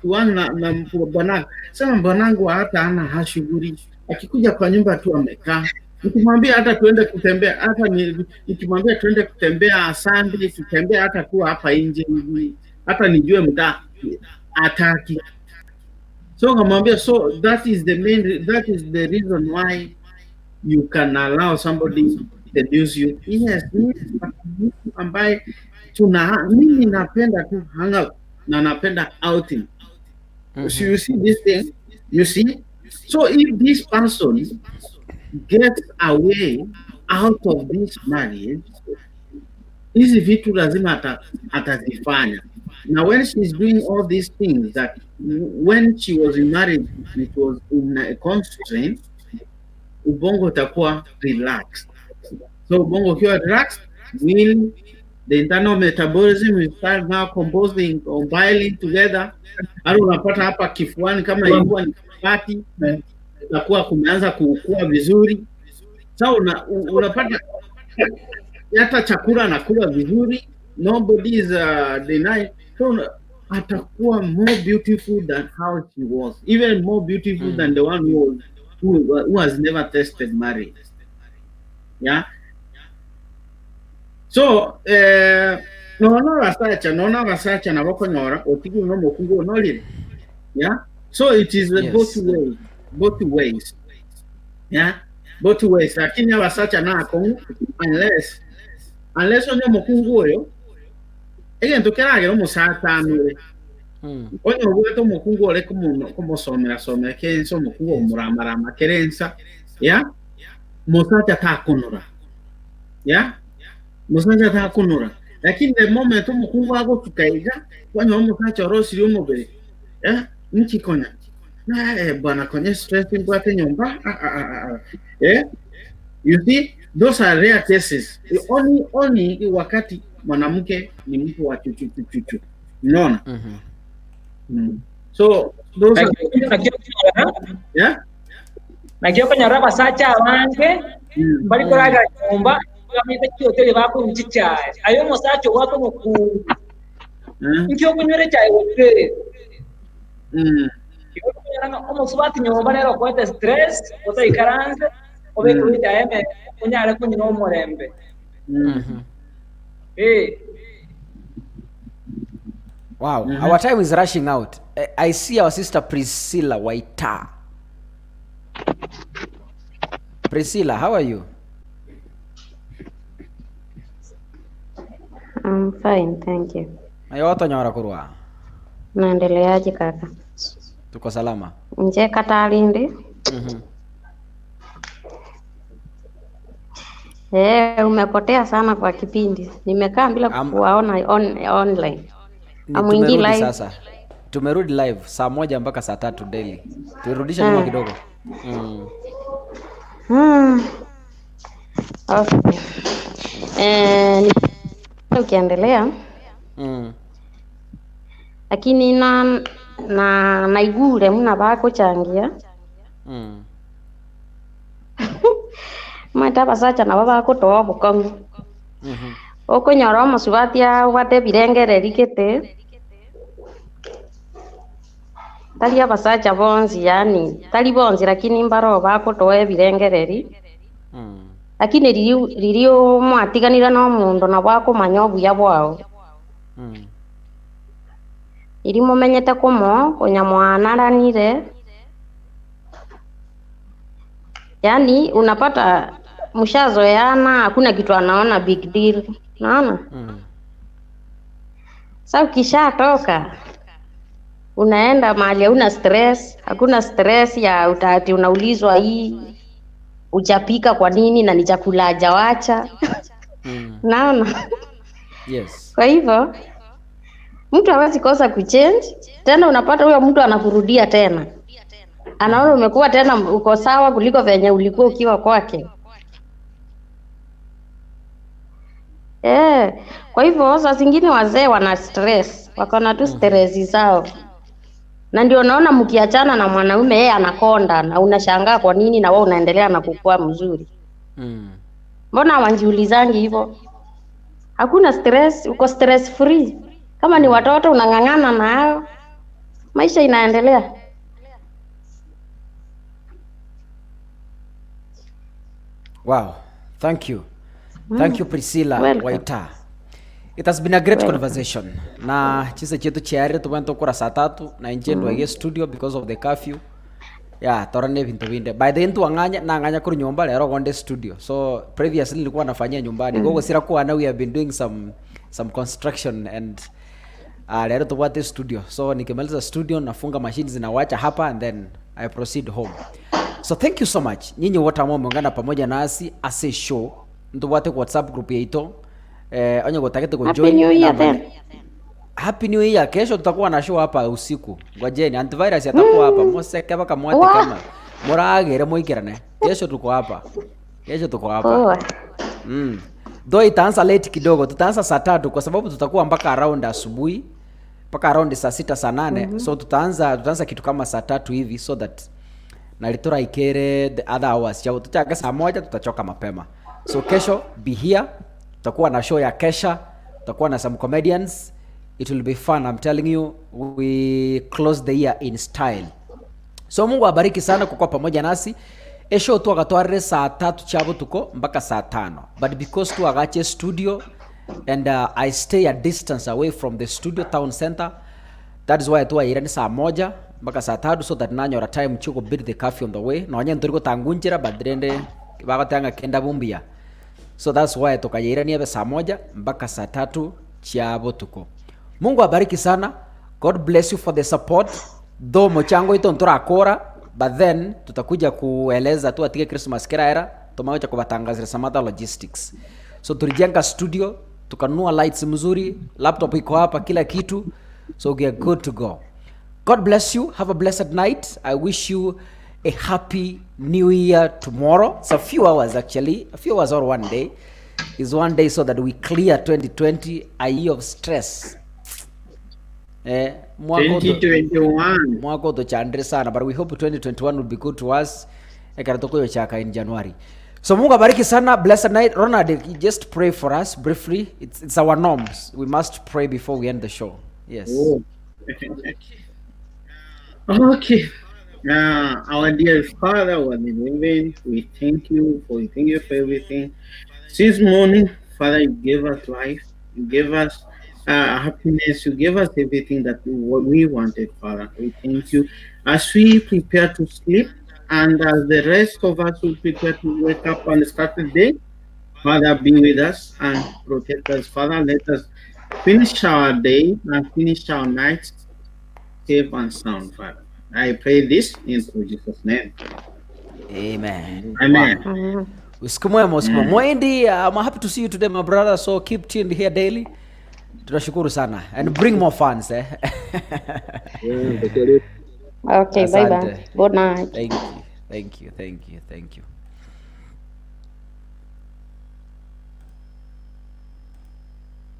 na bwanangu. Sema bwanangu hata ana hashughuli. Akikuja kwa nyumba tu amekaa. Nikimwambia hata tuende kutembea nikimwambia tuende kutembea Sunday tutembea hata tu hapa nje hata nijue mtaa ataki. So ngamwambia so that is the reason why you can allow somebody to seduce you. Yes, ambaye mimi napenda tu hang out na napenda outing. So you see this thing, you see? So if this person gets away out of this marriage, hizi vitu lazima atazifanya. Now when she's doing all these things that when she was in marriage it was in a constraint, ubongo utakuwa relaxed. So ubongo ukiwa relaxed, will the internal metabolism will start now combining together. Hata unapata hapa kifuani kama ilikuwa ni kati, itakuwa kumeanza kukua vizuri. So unapata hata chakula anakula vizuri, nobody is denying. So atakuwa more beautiful than how she was, even more beautiful than the one who has never tested marriage. Yeah. So nona rasacha na bakonyora otigi no mokungu no lile. Yeah. So it is both ways. Yeah. Both ways. Lakini abasacha na akongu unless onye mokungu oyo egento kerage no musata nure. Onye obweto mokungu ole como somera kenso mokungu muramara kerensa. Yeah. Musata takonora. Yeah. Musacha takonora. Lakini the moment mokungu ago tukaiga onye musacha rosiri omobere. Yeah. Nikikonya. Bwana kwenye stress mbwate nyumba. Yeah. You see, those are rare cases. Only wakati mwanamke ni mtu wa chuchu. Unaona? So those are yeah. Nakio kanyara basacha abange bali koraga nyumba kamite kyotele bako mchichaye. Ayo musacha wako muku. Nkyo kunywere chaye wote. Omosubati nyumba nero kwete stress, ota ikaranze, obe kuita eme kunyara kunyino omorembe. Wow, our time is rushing out. I see our sister Priscilla Waita. Priscilla, how are you? I'm fine, thank you. Ayo watu nyora kurwa. Naendeleaje kaka? Tuko salama. Nje Katalindi. Umepotea sana kwa kipindi. Nimekaa bila kuwaona online. Tumerudi live sasa. Tumerudi live saa 1 mpaka saa 3 daily. Turudisha nyuma kidogo. Okay. Ukiendelea. Lakini naigure muna bako changia. Mata basacha na baba ko to bukongo. Okonyora omosubati wate birengere rikete. Tali abasacha bonzi yani, tali bonzi lakini mbaro bako to birengereri. Lakini ririo mwatiganira no mundo na bako manyobu ya bwao. Iri mumenyete kumo kunyamwanaranire. Yani unapata mshazoeana, hakuna kitu anaona big deal. Naona? Sasa ukishatoka unaenda mahali una stress, hakuna stress ya utati unaulizwa hii ujapika kwa nini na ni chakula hajawacha. Naona? Yes. Kwa hivyo mtu hawezi kosa kuchange, tena unapata huyo mtu anakurudia tena. Anaona umekuwa tena uko sawa kuliko venye ulikuwa ukiwa kwake. Kwa hivyo saa zingine wazee wana stress, wako na tu stress zao. Na ndio naona mkiachana na mwanaume yeye anakonda na unashangaa kwa nini na wewe unaendelea na kukua mzuri. Mbona wanjiulizangi hivyo? Hakuna stress, uko stress free. Kama ni watoto unang'ang'ana nao, maisha inaendelea. Wow, thank you. Thank you Priscilla Waita. It has been a great conversation. Na chise chetu chiare tubanto kura saa 3 na injendo age studio because of the curfew. Yeah, torane vinto vinde. By the end anganya kuri nyumba lero gonde studio. So previously nilikuwa nafanyia nyumbani. Gogo sira kwa now we have been doing some construction and lero tupate studio. So nikimaliza studio nafunga machines zinawacha hapa and then I proceed home. So thank you so much. Nyinyi wote ambao mmeungana pamoja nasi ase show. Ndio wate WhatsApp group yetu. Onye gotakete go join. Happy New Year then. Happy New Year. Kesho tutakuwa na show hapa usiku. Ngojeni, antivirus atakuwa hapa. Moseke baka mwate kama. Moragere moikirane. Kesho tuko hapa. Kesho tuko hapa. Though itaanza late kidogo. Tutaanza saa 3 kwa sababu tutakuwa mpaka around asubuhi. Mpaka around saa 6 saa 8. So tutaanza kitu kama saa 3 hivi so that na litora ikere the other hours. Chao tutaka saa 1 tutachoka mapema. So kesho be here. Tutakuwa na show ya Kesha. Tutakuwa na some comedians. It will be fun, I'm telling you. We close the year in style. So Mungu abariki sana kwa pamoja nasi. Esho tu agatwarire saa 3 chabo tuko mpaka saa 5. But because tu agache studio and I stay a distance away from the studio town center, that is why tu airani saa 1 mpaka saa 3 so that nanyora time chuko beat the coffee on the way. Na wanya nturiko tangunjira badrende bagatanga kenda bumbia. So that's why tukayairani abe saa 1 mpaka saa 3 chabo tuko. Mungu abariki sana. God bless you for the support. Though mochango ito nturakora, but then tutakuja kueleza tu atike Christmas kiraera tumawacha kubatangazira Samata Logistics. So tulijenga studio, tukanunua lights mzuri, laptop iko hapa, kila kitu. So we are good to go. God bless you. Have a blessed night. I wish you a happy new year tomorrow. It's a few hours actually. A few hours or one day. Is one day so that we clear 2020, a year of stress. 2021 mwako to chandre sana, but we hope 2021 will be good to us. Ekaratokoyo chaka in January. So Mungu abariki sana. Blessed night. Ronald, just pray for us briefly. It's our norms. We must pray before we end the show. Yes. Oh. Okay. Our dear Father, who art in heaven, we thank you for everything. Since morning, Father, you gave us life. You gave us happiness. You gave us everything that we wanted, Father. We thank you. As we prepare to sleep, and as the rest of us will prepare to wake up and start the day, Father, be with us and protect us, Father. Let us finish our day and finish our night safe and sound, Father. I pray this in Jesus' name. Amen. Amen. Wow. Mwendi, I'm happy to see you today, my brother. So keep tuned here daily. Tunashukuru sana and bring more fans. Okay, bye bye. Good night. Thank you.